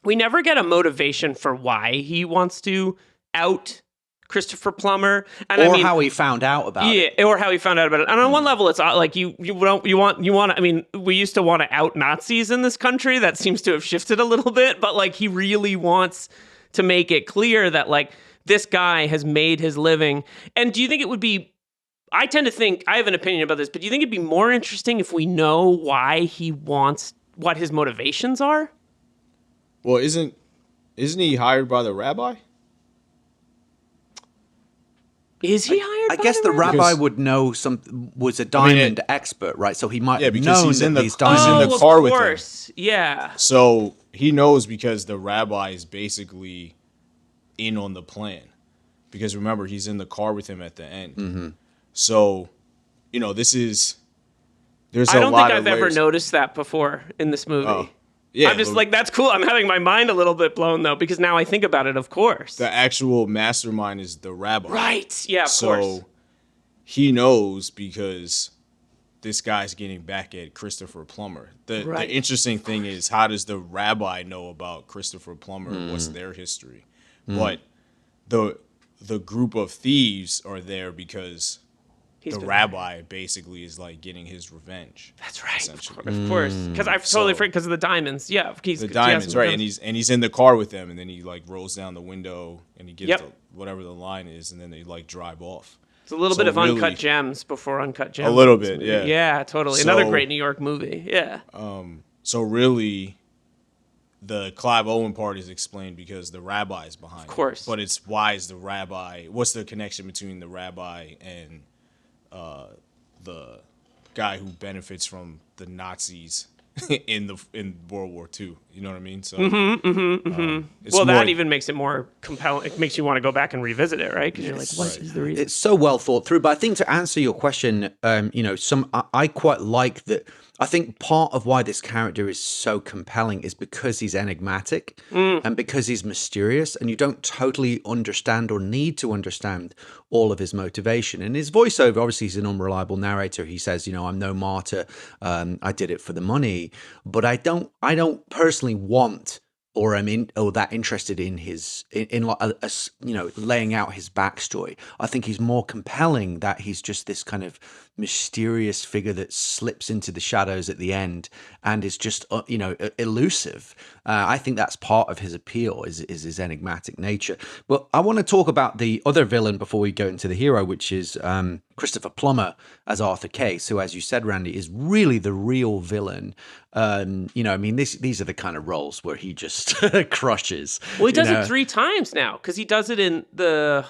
S2: we never get a motivation for why he wants to out Christopher Plummer, and
S1: how he found out about it.
S2: Yeah, or how he found out about it. And on one level, it's like you want. I mean, we used to want to out Nazis in this country. That seems to have shifted a little bit, but like he really wants to make it clear that like this guy has made his living. And do you think it would be? I tend to think I have an opinion about this, but do you think it'd be more interesting if we know why he wants, what his motivations are?
S3: Well, isn't he hired by the rabbi?
S2: Is he hired?
S1: I guess the rabbi would know was a diamond expert, right? So he might have known
S3: he's in the
S2: car with him. Yeah.
S3: So he knows because the rabbi is basically in on the plan. Because remember, he's in the car with him at the end. Mm-hmm. So, there's a lot of
S2: I don't think I've ever noticed that before in this movie. Oh. Yeah, I'm just like, that's cool. I'm having my mind a little bit blown, though, because now I think about it, of course.
S3: The actual mastermind is the rabbi.
S2: Right. Yeah, of course. So
S3: he knows because this guy's getting back at Christopher Plummer. The
S2: Right.
S3: interesting thing is, how does the rabbi know about Christopher Plummer? What's their history? But the group of thieves are there because
S2: He's
S3: the
S2: been
S3: rabbi basically is like getting his revenge.
S2: That's right.
S3: Essentially.
S2: Of course. Because I've totally forgot because of the diamonds. Yeah.
S3: The diamonds, right? And he's in the car with them, and then he like rolls down the window and he gets whatever the line is, and then they like drive off.
S2: It's a little
S3: So
S2: bit of
S3: really-
S2: Uncut Gems before Uncut Gems.
S3: A little
S2: in this
S3: bit,
S2: movie.
S3: yeah.
S2: Yeah, totally. Another
S3: So-
S2: great New York movie. Yeah.
S3: So really, the Clive Owen part is explained because the rabbi is behind. Of
S2: course.
S3: But it's why is the rabbi? What's the connection between the rabbi and the guy who benefits from the Nazis in World War II? You know what I mean? So, it's
S2: Well,
S3: more-
S2: that even makes it more compelling. It makes you want to go back and revisit it, right? Because you're like, what is the reason?
S1: It's so well thought through. But I think to answer your question, I quite like that. I think part of why this character is so compelling is because he's enigmatic and because he's mysterious, and you don't totally understand or need to understand all of his motivation. And his voiceover, obviously, he's an unreliable narrator. He says, I'm no martyr. I did it for the money. But I don't personally want, or that interested in his laying out his backstory. I think he's more compelling that he's just this kind of mysterious figure that slips into the shadows at the end and is just elusive. I think that's part of his appeal is his enigmatic nature. But I want to talk about the other villain before we go into the hero, which is Christopher Plummer as Arthur Case, who, as you said, Randy, is really the real villain. These are the kind of roles where he just crushes.
S2: Well, he does it 3 times now, because he does it in the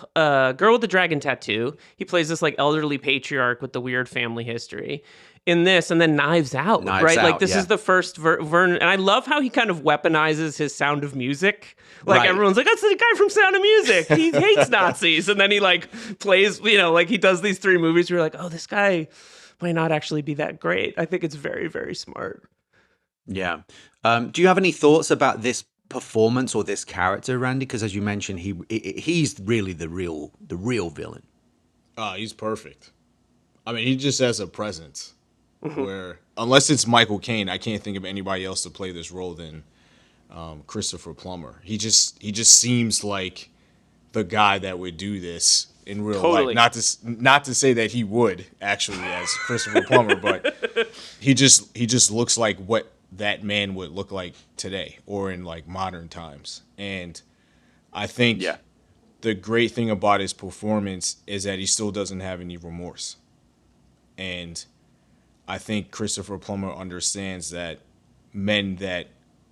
S2: Girl with the Dragon Tattoo. He plays this like elderly patriarch with the weird family history. In this, and then Knives Out, right? Like this is the first Vernon, and I love how he kind of weaponizes his Sound of Music. Like
S1: Right.
S2: everyone's like, that's the guy from Sound of Music. He hates Nazis, and then he like plays, like he does these 3 movies where you're like, oh, this guy might not actually be that great. I think it's very, very smart.
S1: Yeah. Do you have any thoughts about this performance or this character, Randy? Because as you mentioned, he's really the real villain.
S3: He's perfect. I mean, he just has a presence where, unless it's Michael Caine, I can't think of anybody else to play this role than Christopher Plummer. He just seems like the guy that would do this in real
S2: Totally.
S3: life. Not to say that he would actually as Christopher Plummer, but he just looks like what that man would look like today or in like modern times. And I think the great thing about his performance is that he still doesn't have any remorse. And I think Christopher Plummer understands that men that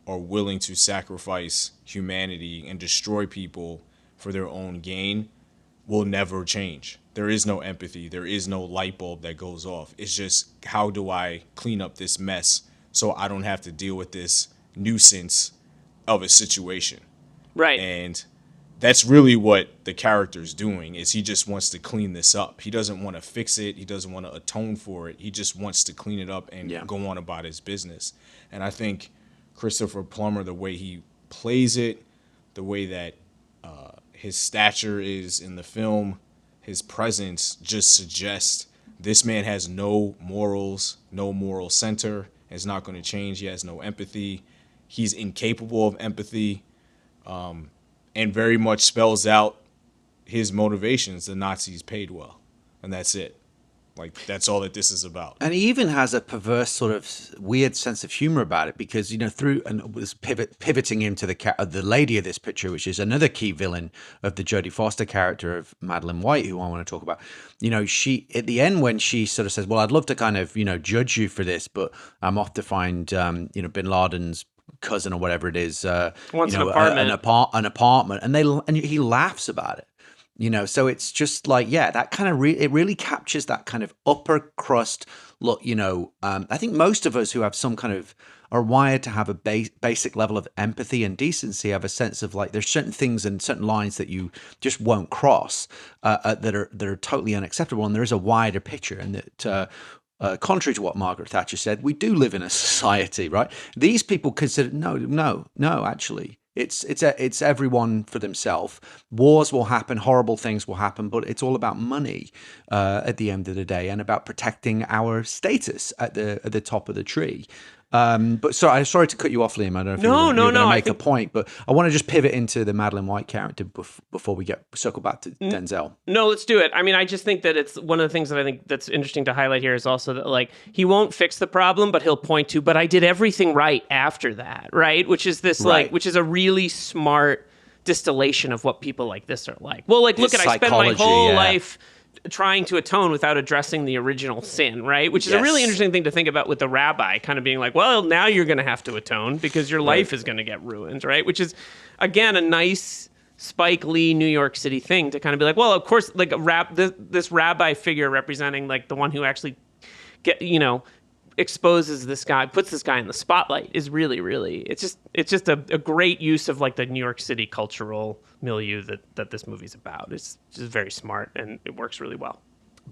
S3: are willing to sacrifice humanity and destroy people for their own gain will never change. There is no empathy. There is no light bulb that goes off. It's just, how do I clean up this mess so I don't have to deal with this nuisance of a situation?
S2: Right.
S3: And that's really what the character's doing, is he just wants to clean this up. He doesn't want to fix it. He doesn't want to atone for it. He just wants to clean it up and go on about his business. And I think Christopher Plummer, the way he plays it, the way that his stature is in the film, his presence just suggests this man has no morals, no moral center. It's not going to change. He has no empathy. He's incapable of empathy. And very much spells out his motivations. The Nazis paid well, and that's it. Like, that's all that this is about.
S1: And he even has a perverse sort of weird sense of humor about it, because through and was pivoting into the lady of this picture, which is another key villain of the Jodie Foster character of Madeleine White, who I want to talk about. She at the end, when she sort of says, "Well, I'd love to kind of judge you for this, but I'm off to find Bin Laden's cousin or whatever it is,
S2: Wants an apartment.
S1: an apartment," and he laughs about it. So it's just like, that kind of it really captures that kind of upper crust look. I think most of us who have some kind of are wired to have a basic level of empathy and decency, have a sense of like, there's certain things and certain lines that you just won't cross that are totally unacceptable. And there is a wider picture, and that contrary to what Margaret Thatcher said, we do live in a society, right? These people consider, no, actually, It's everyone for themselves. Wars will happen, horrible things will happen, but it's all about money at the end of the day, and about protecting our status at the top of the tree. But sorry to cut you off, Liam. I don't know if you're going to make a point, but I want to just pivot into the Madeleine White character before we circle back to Denzel.
S2: No, let's do it. I mean, I just think that it's one of the things that I think that's interesting to highlight here is also that, like, he won't fix the problem, but he'll point to, but I did everything right after that, right? Which is this, like, which is a really smart distillation of what people like this are like. Well, like, look at, I spent my whole life trying to atone without addressing the original sin, right? Which is a really interesting thing to think about with the rabbi kind of being like, well, now you're going to have to atone because your life is going to get ruined, right? Which is, again, a nice Spike Lee New York City thing to kind of be like, well, of course, like this rabbi figure representing like the one who actually exposes this guy, puts this guy in the spotlight is really, really, it's just a great use of like the New York City cultural milieu that this movie's about. It's just very smart and it works really well.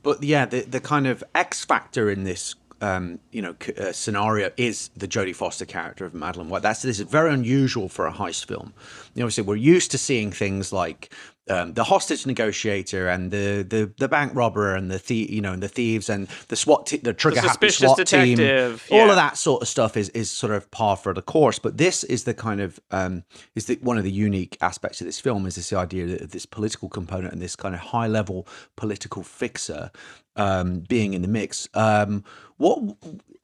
S1: But yeah, the kind of X factor in this scenario is the Jodie Foster character of Madeleine White. This is very unusual for a heist film. Obviously, we're used to seeing things like the hostage negotiator and the bank robber and the thieves and the SWAT the trigger happy SWAT
S2: detective,
S1: team. All of that sort of stuff is sort of par for the course. But this is the kind of one of the unique aspects of this film is this idea of this political component and this kind of high level political fixer being in the mix.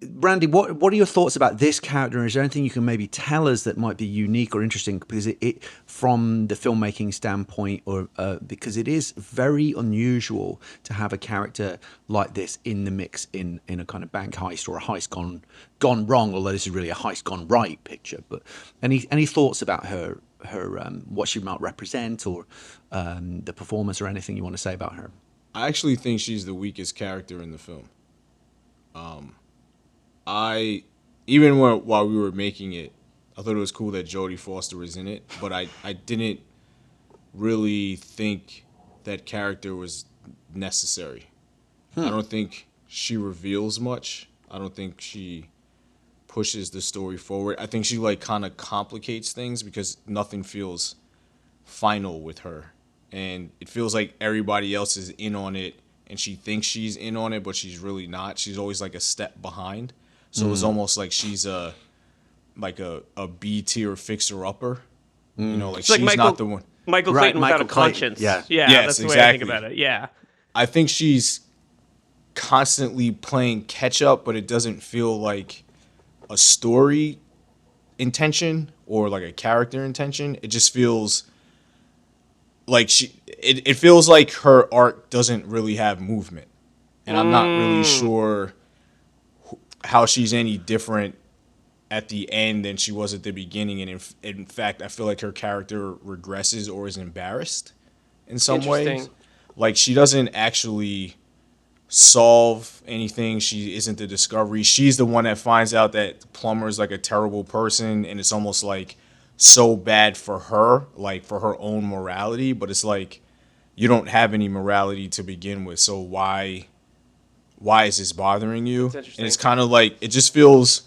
S1: Randy, what are your thoughts about this character? Is there anything you can maybe tell us that might be unique or interesting? Because it from the filmmaking standpoint, or because it is very unusual to have a character like this in the mix in a kind of bank heist or a heist gone wrong. Although this is really a heist gone right picture. But any thoughts about her what she might represent, or the performance, or anything you want to say about her?
S3: I actually think she's the weakest character in the film. While we were making it, I thought it was cool that Jodie Foster was in it, but I didn't really think that character was necessary. I don't think she reveals much. I don't think she pushes the story forward. I think she like kind of complicates things because nothing feels final with her. And it feels like everybody else is in on it and she thinks she's in on it, but she's really not. She's always like a step behind. So it's almost like she's a B-tier fixer-upper. You know, like she's not the one.
S2: Michael Clayton without a conscience.
S1: Yeah,
S2: that's the way I think about it. Yeah.
S3: I think she's constantly playing catch-up, but it doesn't feel like a story intention or like a character intention. It just feels like it feels like her arc doesn't really have movement. And I'm not really sure how she's any different at the end than she was at the beginning. And in fact, I feel like her character regresses or is embarrassed in some ways. Like she doesn't actually solve anything. She isn't the discovery. She's the one that finds out that Plummer is like a terrible person, and it's almost like so bad for her, like for her own morality. But it's like you don't have any morality to begin with, so why is this bothering you? And it's kind of like it just feels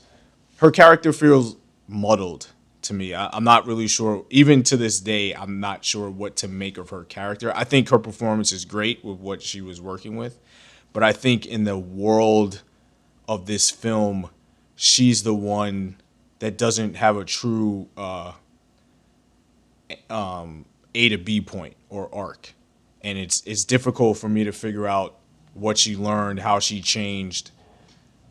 S3: her character feels muddled to me. I'm not really sure. Even to this day, I'm not sure what to make of her character. I think her performance is great with what she was working with. But I think in the world of this film, she's the one that doesn't have a true A to B point or arc. And it's difficult for me to figure out what she learned, how she changed,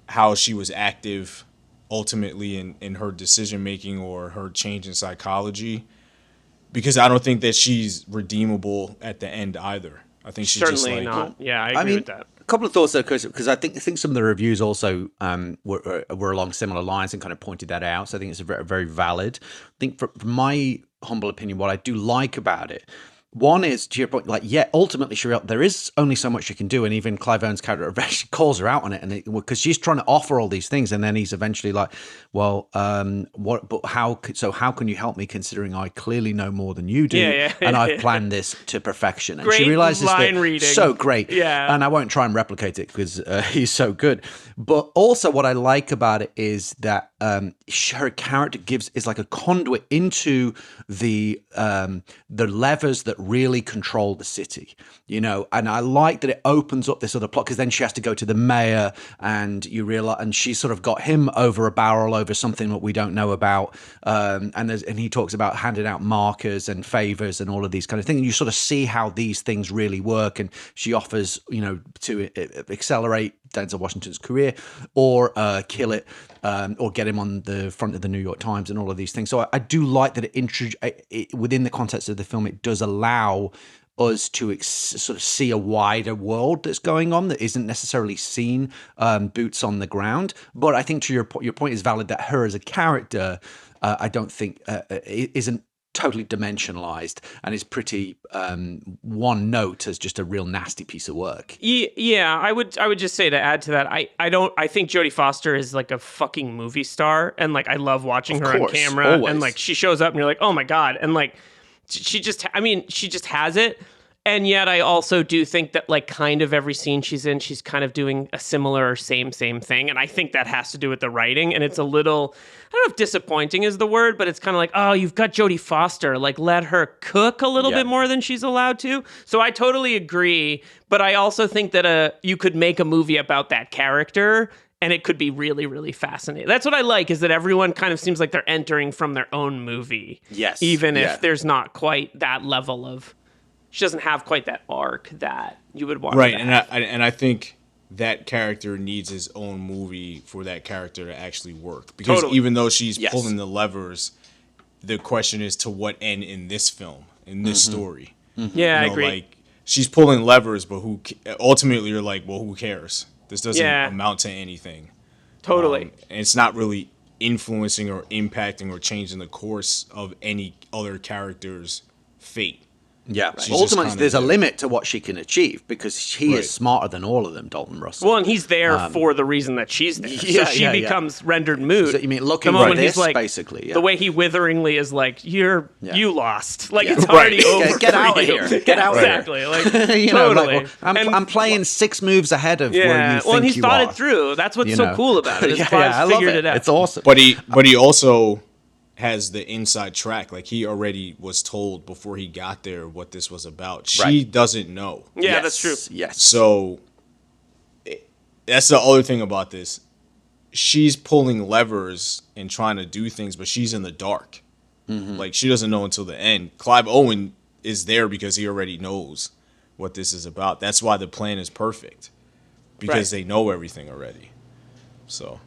S3: how she was active ultimately in her decision making or her change in psychology. Because I don't think that she's redeemable at the end either. I think she's
S2: certainly
S3: just like,
S2: not. Yeah, I agree with that.
S1: A couple of thoughts there, because I think some of the reviews also were along similar lines and kind of pointed that out. So I think it's very, very valid. I think from my humble opinion, what I do like about it, one is, to your point, like, yeah, ultimately, there is only so much you can do, and even Clive Owen's character eventually calls her out on it, and because she's trying to offer all these things, and then he's eventually like, well, what? But how can you help me, considering I clearly know more than you do, and I've planned this to perfection. And
S2: great
S1: she realizes
S2: line
S1: that
S2: reading.
S1: So great,
S2: yeah.
S1: And I won't try and replicate it because he's so good. But also, what I like about it is that her character is like a conduit into the levers that really control the city, and I like that it opens up this other plot, because then she has to go to the mayor, and you realize, and she's sort of got him over a barrel over something that we don't know about, and he talks about handing out markers and favors and all of these kind of things, and you sort of see how these things really work, and she offers to accelerate Denzel Washington's career, or kill it, or get him on the front of the New York Times, and all of these things. So I do like that it within the context of the film, it does allow us to sort of see a wider world that's going on that isn't necessarily seen boots on the ground. But I think to your point is valid, that her as a character, I don't think isn't totally dimensionalized, and is pretty one note as just a real nasty piece of work.
S2: Yeah, I would just say, to add to that, I think Jodie Foster is like a fucking movie star, and like I love watching her on camera, always. And like she shows up and you're like, oh my god, and like she just has it. And yet I also do think that like kind of every scene she's in, she's kind of doing a similar or same thing. And I think that has to do with the writing. And it's a little, I don't know if disappointing is the word, but it's kind of like, oh, you've got Jodie Foster, like let her cook a little bit more than she's allowed to. So I totally agree. But I also think that you could make a movie about that character, and it could be really, really fascinating. That's what I like, is that everyone kind of seems like they're entering from their own movie.
S1: Yes.
S2: Even if there's not quite that level of... She doesn't have quite that arc that you would want.
S3: Right,
S2: to have.
S3: and I think that character needs his own movie for that character to actually work. Because even though she's pulling the levers, the question is to what end in this film, in this story.
S2: Mm-hmm. Yeah, I agree.
S3: Like, she's pulling levers, but ultimately you're like, well, who cares? This doesn't amount to anything.
S2: Totally.
S3: And it's not really influencing or impacting or changing the course of any other character's fate.
S1: Yeah, right. Ultimately, there's a limit to what she can achieve, because he is smarter than all of them, Dalton Russell.
S2: Well, and he's there for the reason that she's there. So she becomes rendered moot.
S1: So you mean looking for this, like, basically? Yeah.
S2: The way he witheringly is like, you lost. Like, it's already over.
S1: Get out of here. Get out of here.
S2: Exactly. Like, totally.
S1: Like, I'm playing 6 moves ahead of where you think you are.
S2: Well, and he's thought it through. That's what's so cool about it. Clive's figured it out.
S1: It's awesome.
S3: But he also has the inside track. Like, he already was told before he got there what this was about. She doesn't know.
S2: Yeah, that's true.
S1: Yes.
S3: So that's the other thing about this. She's pulling levers and trying to do things, but she's in the dark. Mm-hmm. Like, she doesn't know until the end. Clive Owen is there because he already knows what this is about. That's why the plan is perfect, because they know everything already. So,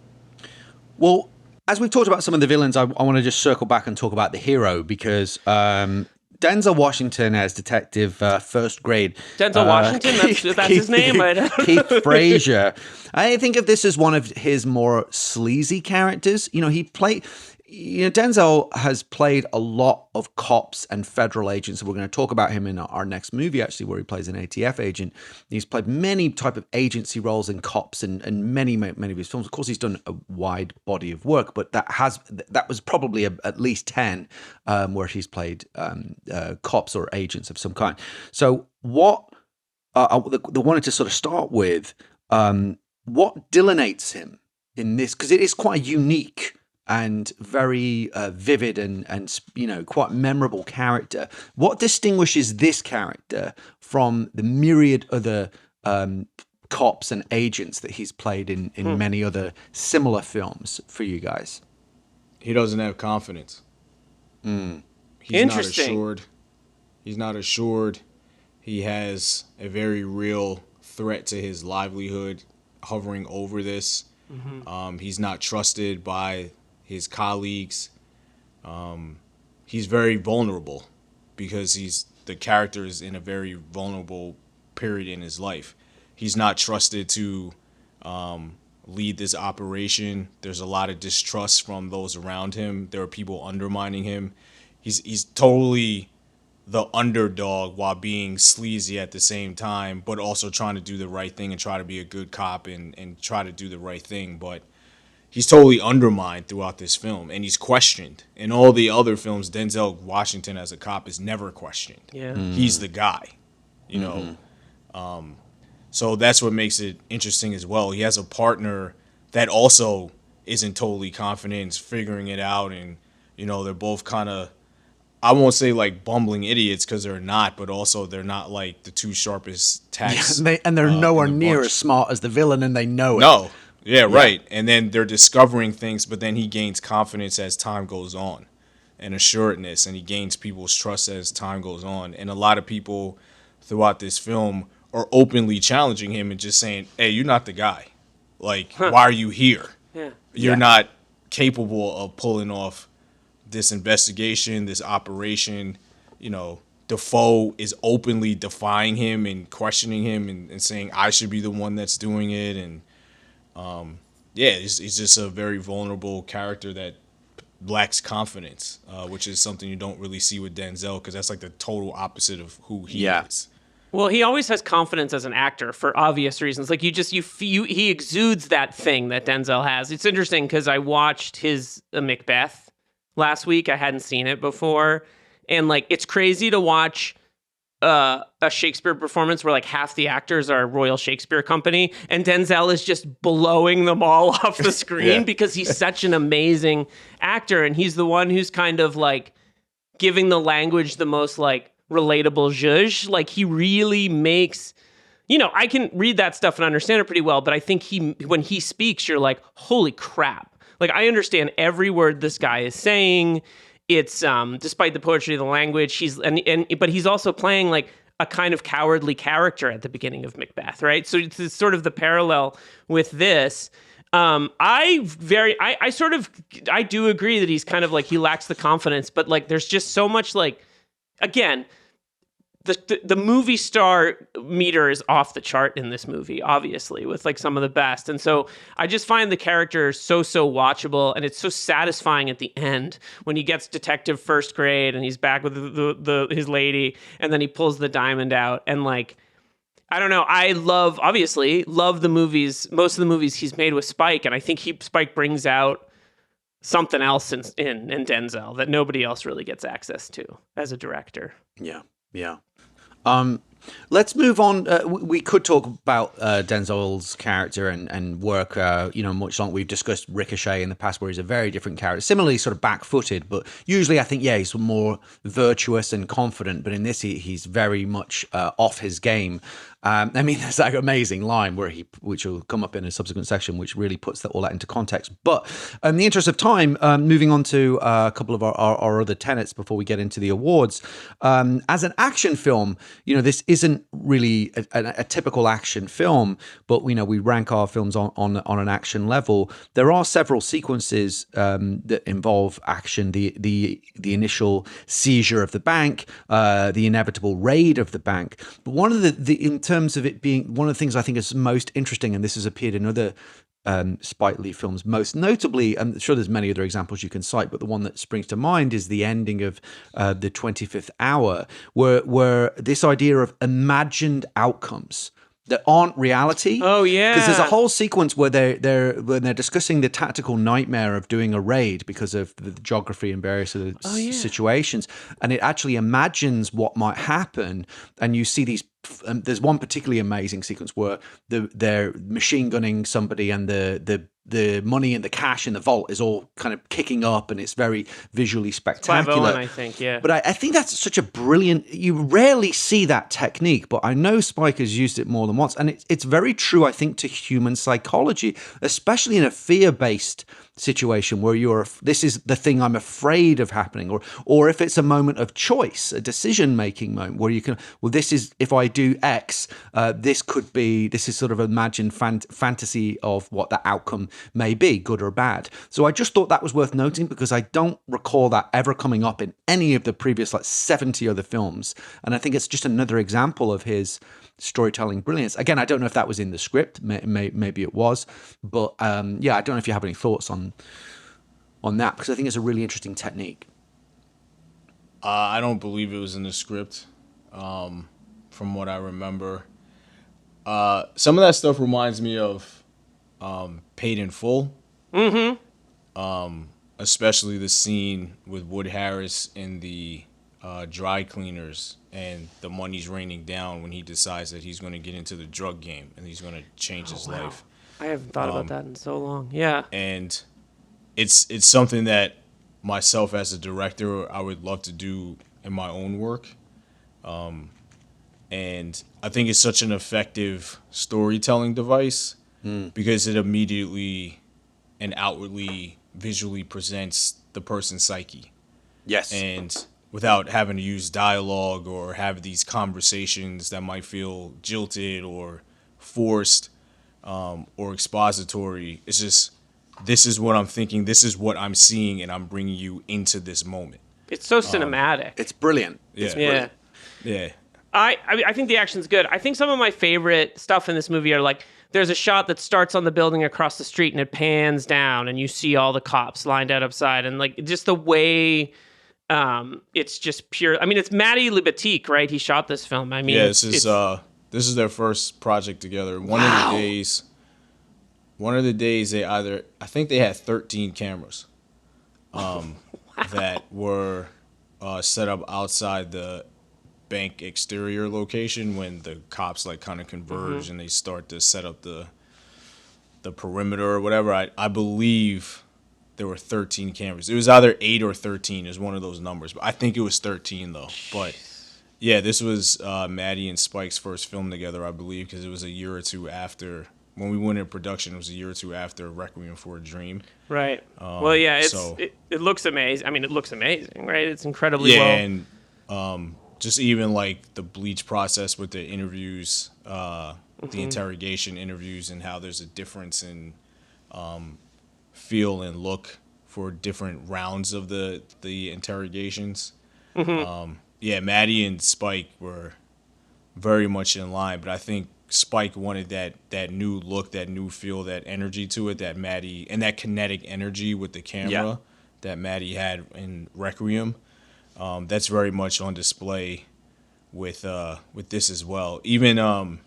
S1: well, as we've talked about some of the villains, I want to just circle back and talk about the hero, because Denzel Washington as Detective First Grade.
S2: Denzel Washington? That's his name?
S1: Keith Frazier. I think of this as one of his more sleazy characters. Denzel has played a lot of cops and federal agents. We're going to talk about him in our next movie, actually, where he plays an ATF agent. He's played many type of agency roles in cops and many of his films. Of course, he's done a wide body of work, but that was probably at least 10 where he's played cops or agents of some kind. So what I wanted to sort of start with, what delineates him in this, because it is quite unique and very vivid and quite memorable character. What distinguishes this character from the myriad other cops and agents that he's played in many other similar films for you guys?
S3: He doesn't have confidence. He's
S2: Interesting.
S3: He's not assured. He has a very real threat to his livelihood hovering over this. Mm-hmm. He's not trusted by his colleagues. He's very vulnerable because the character is in a very vulnerable period in his life. He's not trusted to lead this operation. There's a lot of distrust from those around him. There are people undermining him. He's totally the underdog while being sleazy at the same time, but also trying to do the right thing and try to be a good cop and try to do the right thing. But he's totally undermined throughout this film, and he's questioned. In all the other films, Denzel Washington as a cop is never questioned.
S2: Yeah.
S3: He's the guy, know. So that's what makes it interesting as well. He has a partner that also isn't totally confident, is figuring it out, and they're both kind of, I won't say like bumbling idiots because they're not, but also they're not like the two sharpest tacks.
S1: And they're nowhere
S3: in the
S1: near
S3: bunch.
S1: as smart as the villain, and they know it.
S3: No, yeah, right. And then they're discovering things, but then he gains confidence as time goes on, and assuredness, and he gains people's trust as time goes on. And a lot of people throughout this film are openly challenging him and just saying, "Hey, you're not the guy. Like, why are you here?
S2: Yeah.
S3: You're not capable of pulling off this investigation, this operation." Defoe is openly defying him and questioning him and saying, I should be the one that's doing it. And he's just a very vulnerable character that lacks confidence, which is something you don't really see with Denzel, because that's like the total opposite of who he is.
S2: Well, he always has confidence as an actor for obvious reasons. Like he exudes that thing that Denzel has. It's interesting because I watched his Macbeth last week. I hadn't seen it before, and like it's crazy to watch a Shakespeare performance where like half the actors are Royal Shakespeare Company, and Denzel is just blowing them all off the screen because he's such an amazing actor, and he's the one who's kind of like giving the language the most like relatable zhuzh. Like he really makes, I can read that stuff and understand it pretty well, but I think when he speaks, you're like, holy crap. Like, I understand every word this guy is saying. It's despite the poetry of the language, but he's also playing like a kind of cowardly character at the beginning of Macbeth, right? So it's sort of the parallel with this. I do agree that he's kind of like, he lacks the confidence, but like there's just so much like, again, the movie star meter is off the chart in this movie, obviously, with like some of the best. And so I just find the character so watchable, and it's so satisfying at the end when he gets detective first grade and he's back with his lady, and then he pulls the diamond out. And like, I don't know, I love the movies, most of the movies he's made with Spike, and I think Spike brings out something else in Denzel that nobody else really gets access to as a director.
S1: Yeah. Let's move on. We could talk about Denzel's character and work, much like we've discussed Ricochet in the past, where he's a very different character, similarly sort of back-footed, but usually I think, he's more virtuous and confident, but in this he's very much off his game. There's that amazing line which will come up in a subsequent section, which really puts all that into context. But in the interest of time, moving on to a couple of our other tenets before we get into the awards. As an action film, this isn't really a typical action film, but we rank our films on an action level. There are several sequences that involve action: the initial seizure of the bank, the inevitable raid of the bank. But one of in terms of it being one of the things I think is most interesting, and this has appeared in other Spike Lee films, most notably, I'm sure there's many other examples you can cite, but the one that springs to mind is the ending of the 25th Hour, where this idea of imagined outcomes that aren't reality.
S2: Oh yeah,
S1: because there's a whole sequence where they're discussing the tactical nightmare of doing a raid because of the geography and various other situations, and it actually imagines what might happen, and you see these. There's one particularly amazing sequence where they're machine gunning somebody, and the money and the cash in the vault is all kind of kicking up, and it's very visually spectacular.
S2: Clive Owen, I think, yeah.
S1: But I think that's such a brilliant. You rarely see that technique, but I know Spike has used it more than once, and it's very true, I think, to human psychology, especially in a fear-based situation where this is the thing I'm afraid of happening, or if it's a moment of choice, a decision-making moment where you can, this is, if I do X, this is sort of imagined fantasy of what the outcome may be, good or bad. So I just thought that was worth noting, because I don't recall that ever coming up in any of the previous 70 other films, and I think it's just another example of his storytelling brilliance. Again, I don't know if that was in the script, maybe it was, but I don't know if you have any thoughts on that, because I think it's a really interesting technique.
S3: I don't believe it was in the script, from what I remember. Some of that stuff reminds me of Paid in Full. Especially the scene with Wood Harris in the dry cleaners, and the money's raining down when he decides that he's going to get into the drug game and he's going to change his life.
S2: I haven't thought about that in so long. Yeah.
S3: And it's something that myself as a director I would love to do in my own work. And I think it's such an effective storytelling device because it immediately and outwardly visually presents the person's psyche.
S1: Yes.
S3: And without having to use dialogue or have these conversations that might feel jilted or forced or expository. It's just, this is what I'm thinking, this is what I'm seeing, and I'm bringing you into this moment.
S2: It's so cinematic.
S1: It's brilliant.
S3: Yeah.
S1: It's brilliant.
S3: Yeah.
S2: I think the action's good. I think some of my favorite stuff in this movie are like, there's a shot that starts on the building across the street and it pans down and you see all the cops lined out outside, and like just the way it's just pure. I mean, it's Matty Libatique, right? He shot this film. I mean,
S3: Yeah, this is their first project together. One of the days they I think they had 13 cameras that were set up outside the bank exterior location when the cops like kind of converge and they start to set up the perimeter or whatever. I believe there were 13 cameras. It was either 8 or 13 is one of those numbers, but I think it was 13 though. But yeah, this was Maddie and Spike's first film together, I believe, because it was a year or two after when we went in production. It was a year or two after Requiem for a Dream.
S2: Right. Well, yeah, it looks amazing. I mean, it looks amazing, right? It's incredibly well.
S3: And just even like the bleach process with the interviews, the interrogation interviews, and how there's a difference in feel and look for different rounds of the interrogations. Yeah, Maddie and Spike were very much in line, but I think Spike wanted that new look, that new feel, that energy to it, that Maddie, and that kinetic energy with the camera that Maddie had in Requiem. That's very much on display with this as well. Even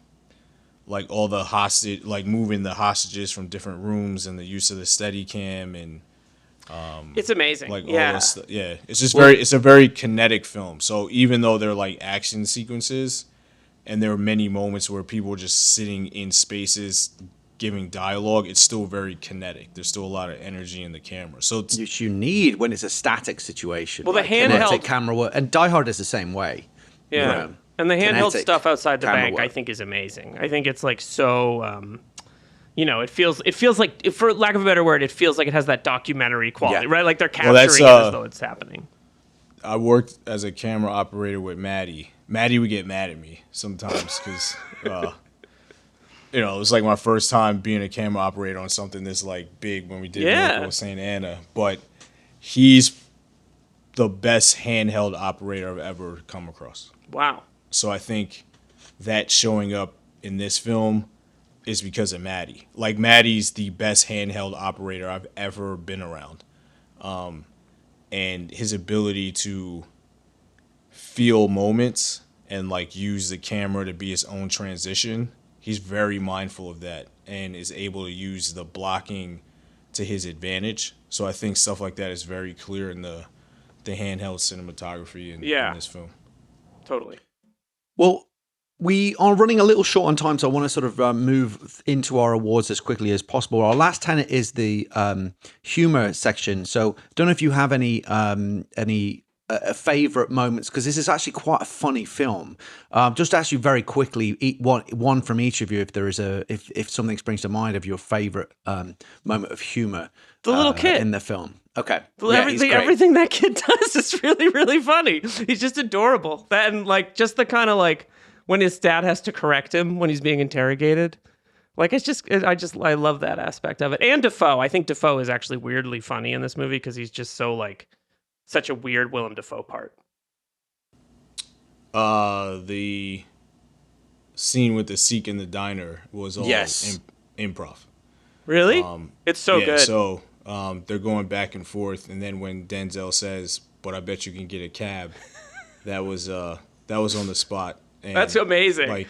S3: like all the hostage, like moving the hostages from different rooms and the use of the Steadicam and
S2: it's amazing.
S3: Like all this, yeah. It's just it's a very kinetic film. So even though they're like action sequences, and there are many moments where people are just sitting in spaces giving dialogue, it's still very kinetic. There's still a lot of energy in the camera. So
S1: which you need when it's a static situation.
S2: Well, the handheld
S1: camera work, and Die Hard is the same way.
S2: Yeah,
S1: you know,
S2: and the handheld stuff outside the bank,
S1: work.
S2: I think, is amazing. I think it's like so. It feels like, for lack of a better word, it feels like it has that documentary quality, right? Like they're capturing it as though it's happening.
S3: I worked as a camera operator with Maddie. Maddie would get mad at me sometimes because, it was like my first time being a camera operator on something this like big when we did Miracle of St. Anna. But he's the best handheld operator I've ever come across.
S2: Wow.
S3: So I think that showing up in this film is because of Maddie. Like, Maddie's the best handheld operator I've ever been around. And his ability to feel moments and like use the camera to be his own transition, he's very mindful of that and is able to use the blocking to his advantage. So I think stuff like that is very clear in the handheld cinematography in this film.
S2: Totally.
S1: Well, we are running a little short on time, so I want to sort of move into our awards as quickly as possible. Our last tenet is the humor section. So, don't know if you have any favorite moments, because this is actually quite a funny film. Just ask you very quickly, one from each of you, if there is if something springs to mind of your favorite moment of humor.
S2: The little kid
S1: in the film. Okay,
S2: everything that kid does is really, really funny. He's just adorable. That, and like just the kind of like when his dad has to correct him when he's being interrogated. Like, I love that aspect of it. And Dafoe. I think Dafoe is actually weirdly funny in this movie because he's just so like such a weird Willem Dafoe part.
S3: The scene with the Sikh in the diner was all improv.
S2: Really? It's so good.
S3: So they're going back and forth, and then when Denzel says, "But I bet you can get a cab," that was on the spot. And
S2: that's amazing.
S3: Like,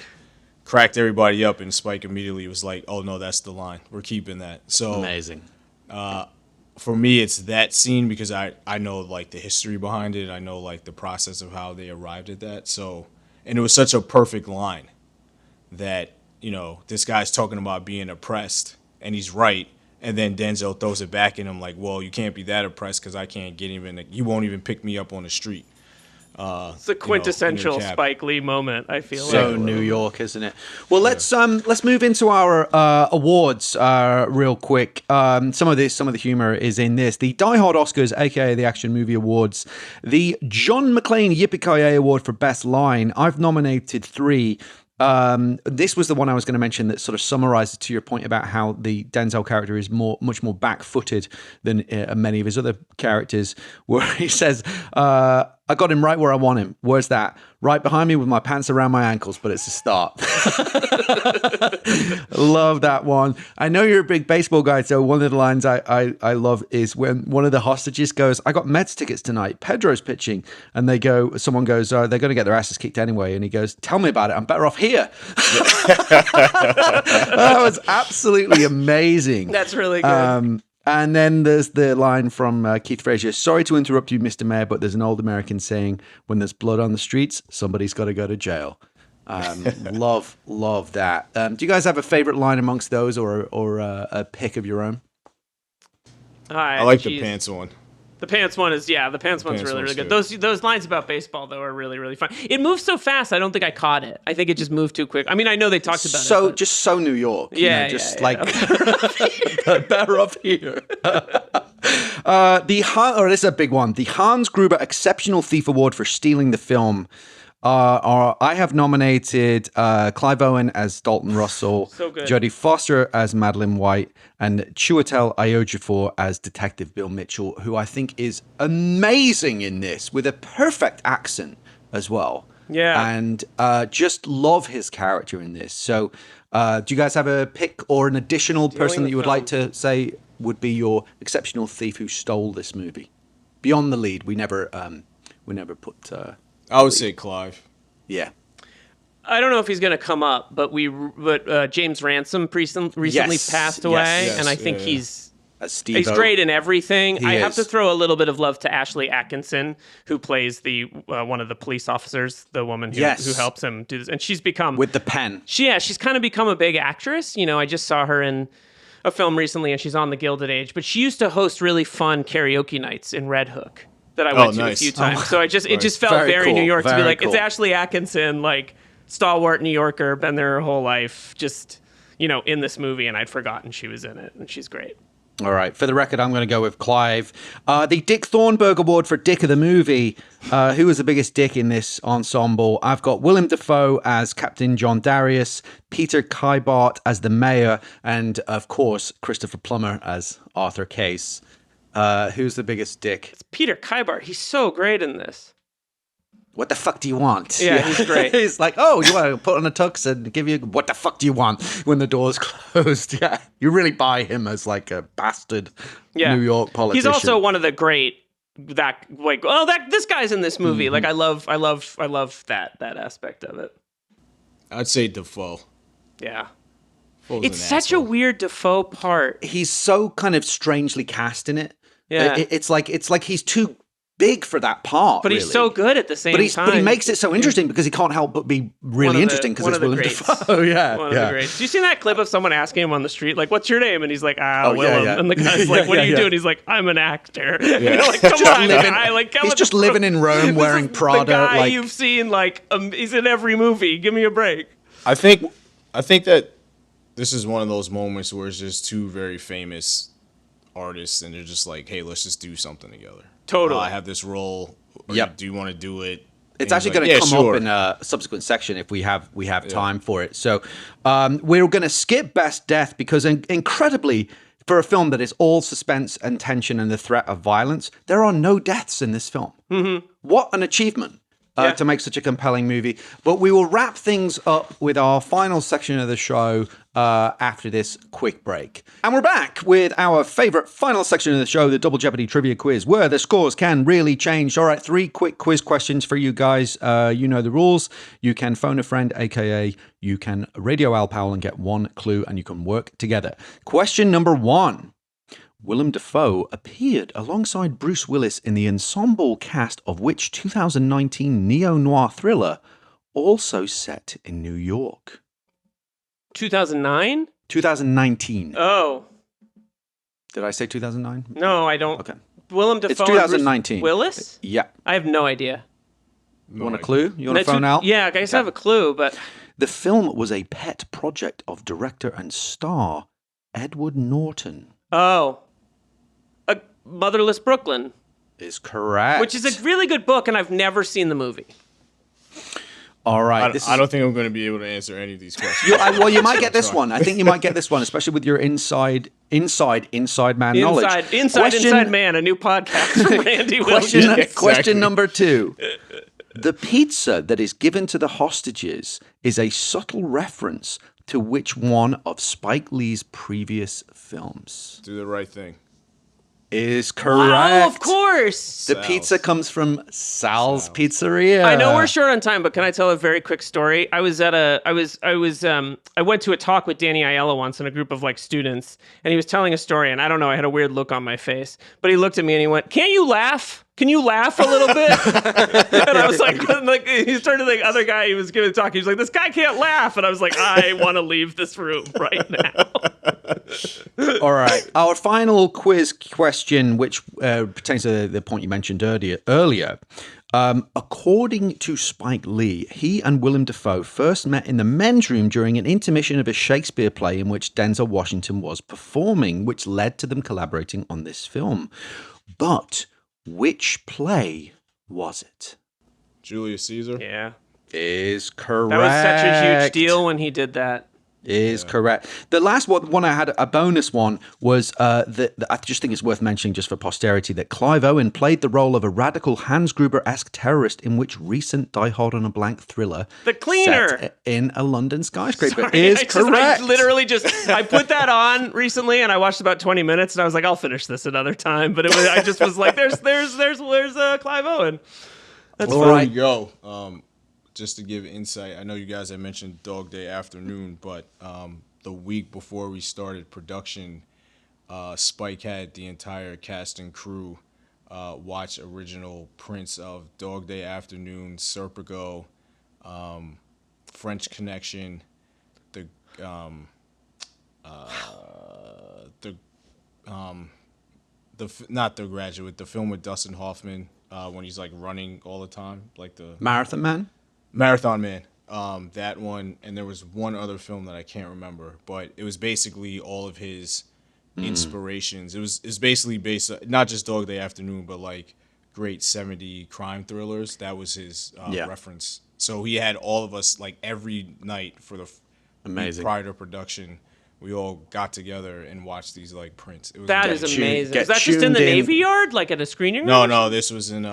S3: cracked everybody up, and Spike immediately was like, "Oh no, that's the line. We're keeping that." So
S1: amazing.
S3: For me, it's that scene because I know like the history behind it. I know like the process of how they arrived at that. So, and it was such a perfect line that this guy's talking about being oppressed, and he's right. And then Denzel throws it back at him like, well, you can't be that oppressed because I can't get even, you won't even pick me up on the street.
S2: It's a quintessential Spike Lee moment, I feel
S1: so
S2: like.
S1: New York, isn't it? Well, let's move into our awards real quick. Some of the humor is in this. The Die Hard Oscars, aka the Action Movie Awards, the John McClane Yippee-Ki-Yay Award for Best Line. I've nominated 3. This was the one I was going to mention that sort of summarizes to your point about how the Denzel character is much more back-footed than many of his other characters, where he says, I got him right where I want him. Where's that? Right behind me with my pants around my ankles, but it's a start. Love that one. I know you're a big baseball guy, so one of the lines I love is when one of the hostages goes, I got Mets tickets tonight. Pedro's pitching. And someone goes, they're going to get their asses kicked anyway. And he goes, tell me about it. I'm better off here. That was absolutely amazing.
S2: That's really good.
S1: And then there's the line from Keith Frazier. Sorry to interrupt you, Mr. Mayor, but there's an old American saying, when there's blood on the streets, somebody's got to go to jail. Love that. Do you guys have a favorite line amongst those or a pick of your own?
S3: I like the pants one.
S2: The pants one is, the pants one's really, really good. Those lines about baseball, though, are really, really fun. It moves so fast, I don't think I caught it. I think it just moved too quick. I mean, I know they talked about it. But...
S1: Just so New York. Better up here. This is a big one. The Hans Gruber Exceptional Thief Award for stealing the film. I have nominated Clive Owen as Dalton Russell, Jodie Foster as Madeleine White, and Chiwetel Ejiofor as Detective Bill Mitchell, who I think is amazing in this, with a perfect accent as well.
S2: Yeah.
S1: And just love his character in this. So do you guys have a pick or an additional person that you would like to say would be your exceptional thief who stole this movie? Beyond the lead, we never put...
S3: I would say Clive.
S1: Yeah.
S2: I don't know if he's going to come up, but James Ransom recently passed away, and I think he's great in everything. I have to throw a little bit of love to Ashley Atkinson, who plays the one of the police officers, the woman who helps him do this, and she's become
S1: with the pen.
S2: She's kind of become a big actress. You know, I just saw her in a film recently, and she's on The Gilded Age. But she used to host really fun karaoke nights in Red Hook that I went to a few times. So it just felt very cool. New York to be like, it's Ashley Atkinson, like stalwart New Yorker, been there her whole life, just, in this movie, and I'd forgotten she was in it, and she's great.
S1: All right. For the record, I'm going to go with Clive. The Dick Thornburg Award for Dick of the Movie. Who was the biggest dick in this ensemble? I've got Willem Dafoe as Captain John Darius, Peter Kybart as the mayor, and, of course, Christopher Plummer as Arthur Case. Who's the biggest dick?
S2: It's Peter Kybart. He's so great in this.
S1: What the fuck do you want?
S2: Yeah, he's great.
S1: He's like, oh, you want to put on a tux and give you, what the fuck do you want when the door's closed? Yeah, you really buy him as like a bastard New York politician.
S2: He's also one of the great, this guy's in this movie. Mm-hmm. Like, I love that aspect of it.
S3: I'd say Dafoe.
S2: Yeah. It's such a weird Dafoe part.
S1: He's so kind of strangely cast in it.
S2: Yeah.
S1: It's like he's too big for that part.
S2: But he's so good at the same time.
S1: But he makes it so interesting because he can't help but be really interesting because it's Willem Dafoe. Yeah.
S2: One of the greats. Do you see that clip of someone asking him on the street, like, what's your name? And he's like, Willem. Yeah. And the guy's like, what are you doing? He's like, I'm an actor. Yeah. Like, come on, guy.
S1: He's just living in Rome wearing Prada.
S2: The guy you've seen, he's in every movie. Give me a break.
S3: I think that this is one of those moments where it's just two very famous artists, and they're just like, hey, let's just do something together.
S2: Totally.
S3: I have this role.
S1: Yep.
S3: Do you want to do it?
S1: It's actually going to come up in a subsequent section if we have time for it. So we're going to skip Best Death because incredibly, for a film that is all suspense and tension and the threat of violence, there are no deaths in this film. Mm-hmm. What an achievement. To make such a compelling movie. But we will wrap things up with our final section of the show after this quick break. And we're back with our favorite final section of the show, the Double Jeopardy Trivia Quiz, where the scores can really change. All right, 3 quick quiz questions for you guys. You know the rules. You can phone a friend, aka you can radio Al Powell and get 1 clue, and you can work together. Question number 1. Willem Dafoe appeared alongside Bruce Willis in the ensemble cast of which 2019 neo-noir thriller, also set in New York?
S2: 2009?
S1: 2019.
S2: Oh.
S1: Did I say 2009?
S2: No, I don't.
S1: Okay.
S2: Willem Dafoe.
S1: It's
S2: and Bruce
S1: 2019.
S2: Willis?
S1: Yeah.
S2: I have no idea.
S1: You want a clue? You want to phone out?
S2: Yeah, I guess I have a clue, but...
S1: The film was a pet project of director and star Edward Norton.
S2: Oh. A Motherless Brooklyn.
S1: Is correct.
S2: Which is a really good book, and I've never seen the movie.
S1: All right.
S3: I don't think I'm going to be able to answer any of these questions.
S1: You might get this one. I think you might get this one, especially with your inside man knowledge.
S2: Inside Man, a new podcast from Randy Wilkins.
S1: Question number 2. The pizza that is given to the hostages is a subtle reference to which one of Spike Lee's previous films?
S3: Do the Right Thing.
S1: Is correct.
S2: Wow, of course.
S1: The pizza comes from Sal's Pizzeria.
S2: I know we're short on time, but can I tell a very quick story? I went to a talk with Danny Aiello once in a group of like students, and he was telling a story, and I don't know, I had a weird look on my face, but he looked at me and he went, "Can't you laugh? Can you laugh a little bit?" And I was like, he started the other guy he was giving the talk. He was like, "This guy can't laugh," and I was like, "I want to leave this room right now."
S1: All right. Our final quiz question, which pertains to the point you mentioned earlier. According to Spike Lee, he and Willem Dafoe first met in the men's room during an intermission of a Shakespeare play in which Denzel Washington was performing, which led to them collaborating on this film. But which play was it?
S3: Julius Caesar?
S2: Yeah.
S1: Is correct.
S2: That was such a huge deal when he did that.
S1: Is correct. The last one I had, a bonus one, was I just think it's worth mentioning just for posterity that Clive Owen played the role of a radical Hans Gruber-esque terrorist in which recent Die Hard on a Blank thriller,
S2: The Cleaner,
S1: set in a London skyscraper,
S2: Sorry,
S1: is correct.
S2: I literally I put that on recently and I watched about 20 minutes and I was like, I'll finish this another time. But I just was like, there's Clive Owen. That's
S3: Before
S1: right.
S3: we go, just to give insight, I know you guys had mentioned Dog Day Afternoon, but the week before we started production, Spike had the entire cast and crew watch original prints of Dog Day Afternoon, Serpico, French Connection, not The Graduate, the film with Dustin Hoffman when he's like running all the time, like the Marathon Man, that one, and there was one other film that I can't remember, but it was basically all of his inspirations. It's basically based not just Dog Day Afternoon, but like great 70 crime thrillers. That was his reference. So he had all of us like every night for the
S1: amazing
S3: prior to production. We all got together and watched these like prints. It was
S2: That is amazing. Is that just in the Navy Yard, like at a screening room?
S3: No, this was in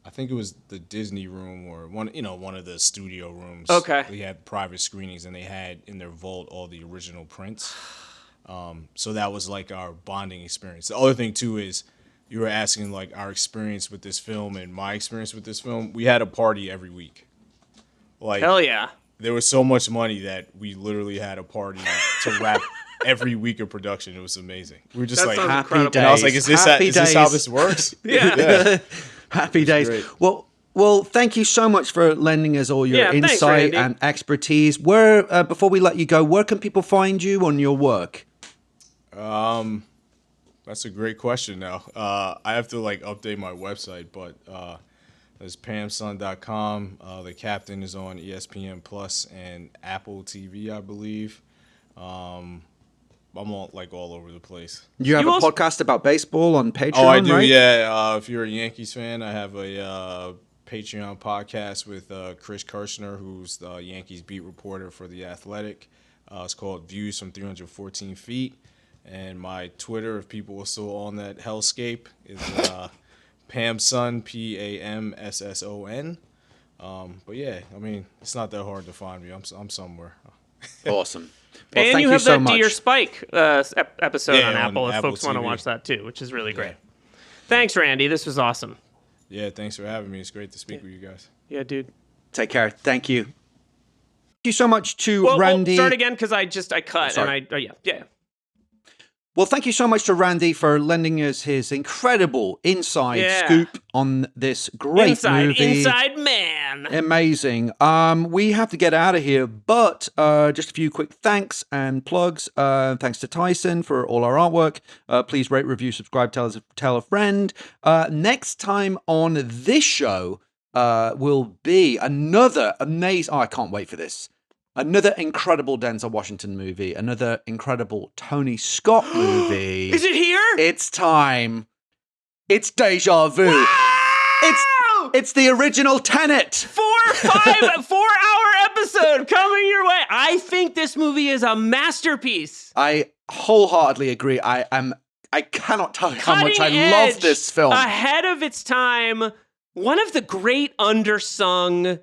S3: I think it was the Disney room or one of the studio rooms.
S2: Okay.
S3: They had private screenings and they had in their vault all the original prints. So that was like our bonding experience. The other thing too is you were asking like our experience with this film and my experience with this film. We had a party every week. Like
S2: hell yeah.
S3: There was so much money that we literally had a party to wrap every week of production. It was amazing. We were just
S2: That
S3: like
S2: sounds
S1: happy
S2: incredible.
S1: days.
S3: And I was like, is this how this works?
S2: Yeah.
S1: Happy days.
S3: Great.
S1: Well, thank you so much for lending us all your
S2: thanks,
S1: insight
S2: Randy.
S1: and expertise. Where, before we let you go, where can people find you on your work?
S3: That's a great question now. I have to like update my website, but it's pamsun.com. The Captain is on ESPN Plus and Apple TV, I believe. I'm all over the place.
S1: You have a podcast about baseball on Patreon,
S3: Oh, I do,
S1: right?
S3: yeah. If you're a Yankees fan, I have a Patreon podcast with Chris Kirshner, who's the Yankees beat reporter for The Athletic. It's called Views from 314 Feet. And my Twitter, if people are still on that hellscape, is Pamsun, PAMSSON. But yeah, I mean, it's not that hard to find me. I'm somewhere.
S1: Awesome. Well,
S2: And
S1: thank
S2: you have
S1: so
S2: that
S1: much.
S2: Dear Spike episode
S3: Yeah,
S2: on Apple if
S3: Apple
S2: folks want to
S3: TV.
S2: watch that too, which is really great. Thanks, Randy. This was awesome.
S3: Yeah, thanks for having me. It's great to speak with you guys.
S2: Yeah, dude.
S1: Take care. Thank you. Thank you so much to
S2: Well,
S1: Randy.
S2: start again because I cut
S1: Sorry.
S2: and yeah.
S1: Well, thank you so much to Randy for lending us his incredible inside scoop on this great movie.
S2: Inside man.
S1: Amazing. We have to get out of here, but just a few quick thanks and plugs. Thanks to Tyson for all our artwork. Please rate, review, subscribe, tell a friend. Next time on this show will be another amazing... Oh, I can't wait for this. Another incredible Denzel Washington movie. Another incredible Tony Scott movie.
S2: Is it here?
S1: It's time. It's Deja Vu.
S2: Wow!
S1: It's the original Tenet.
S2: 4-hour episode coming your way. I think this movie is a masterpiece.
S1: I wholeheartedly agree. I cannot tell you how much I love this film.
S2: Ahead of its time. One of the great undersung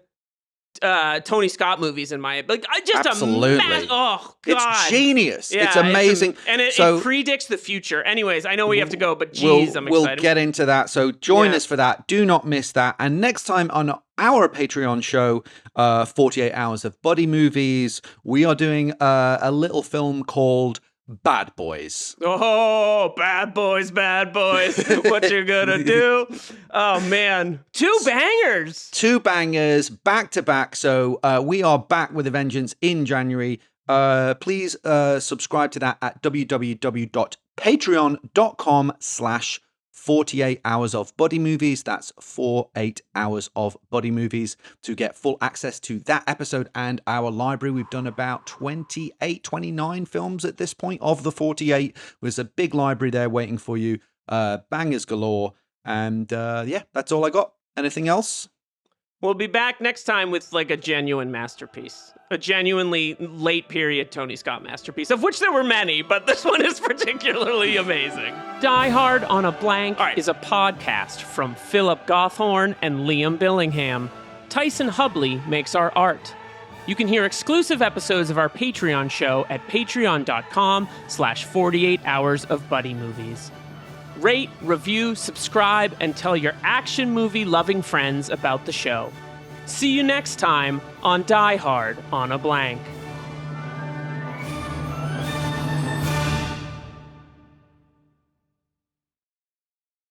S2: Tony Scott movies in my
S1: Absolutely.
S2: Oh God,
S1: it's genius. It's amazing,
S2: and it predicts the future. Anyways, I know we have to go, but geez, I'm excited.
S1: We'll get into that. So join us for that. Do not miss that. And next time on our Patreon show, 48 Hours of Buddy Movies, we are doing a little film called Bad Boys.
S2: Oh, bad boys. What you gonna do? Oh, man. Two bangers
S1: back to back. So we are back with a vengeance in January. Please subscribe to that at www.patreon.com/48 Hours of Buddy Movies. That's 48 Hours of Buddy Movies to get full access to that episode and our library. We've done about 29 films at this point of the 48. There's a big library there waiting for you. Bangers galore. And that's all I got. Anything else?
S2: We'll be back next time with like a genuine masterpiece. A genuinely late period Tony Scott masterpiece, of which there were many, but this one is particularly amazing. Die Hard on a Blank is a podcast from Philip Gothorn and Liam Billingham. Tyson Hubley makes our art. You can hear exclusive episodes of our Patreon show at patreon.com/48 Hours of Buddy Movies. Rate, review, subscribe, and tell your action movie-loving friends about the show. See you next time on Die Hard on a Blank.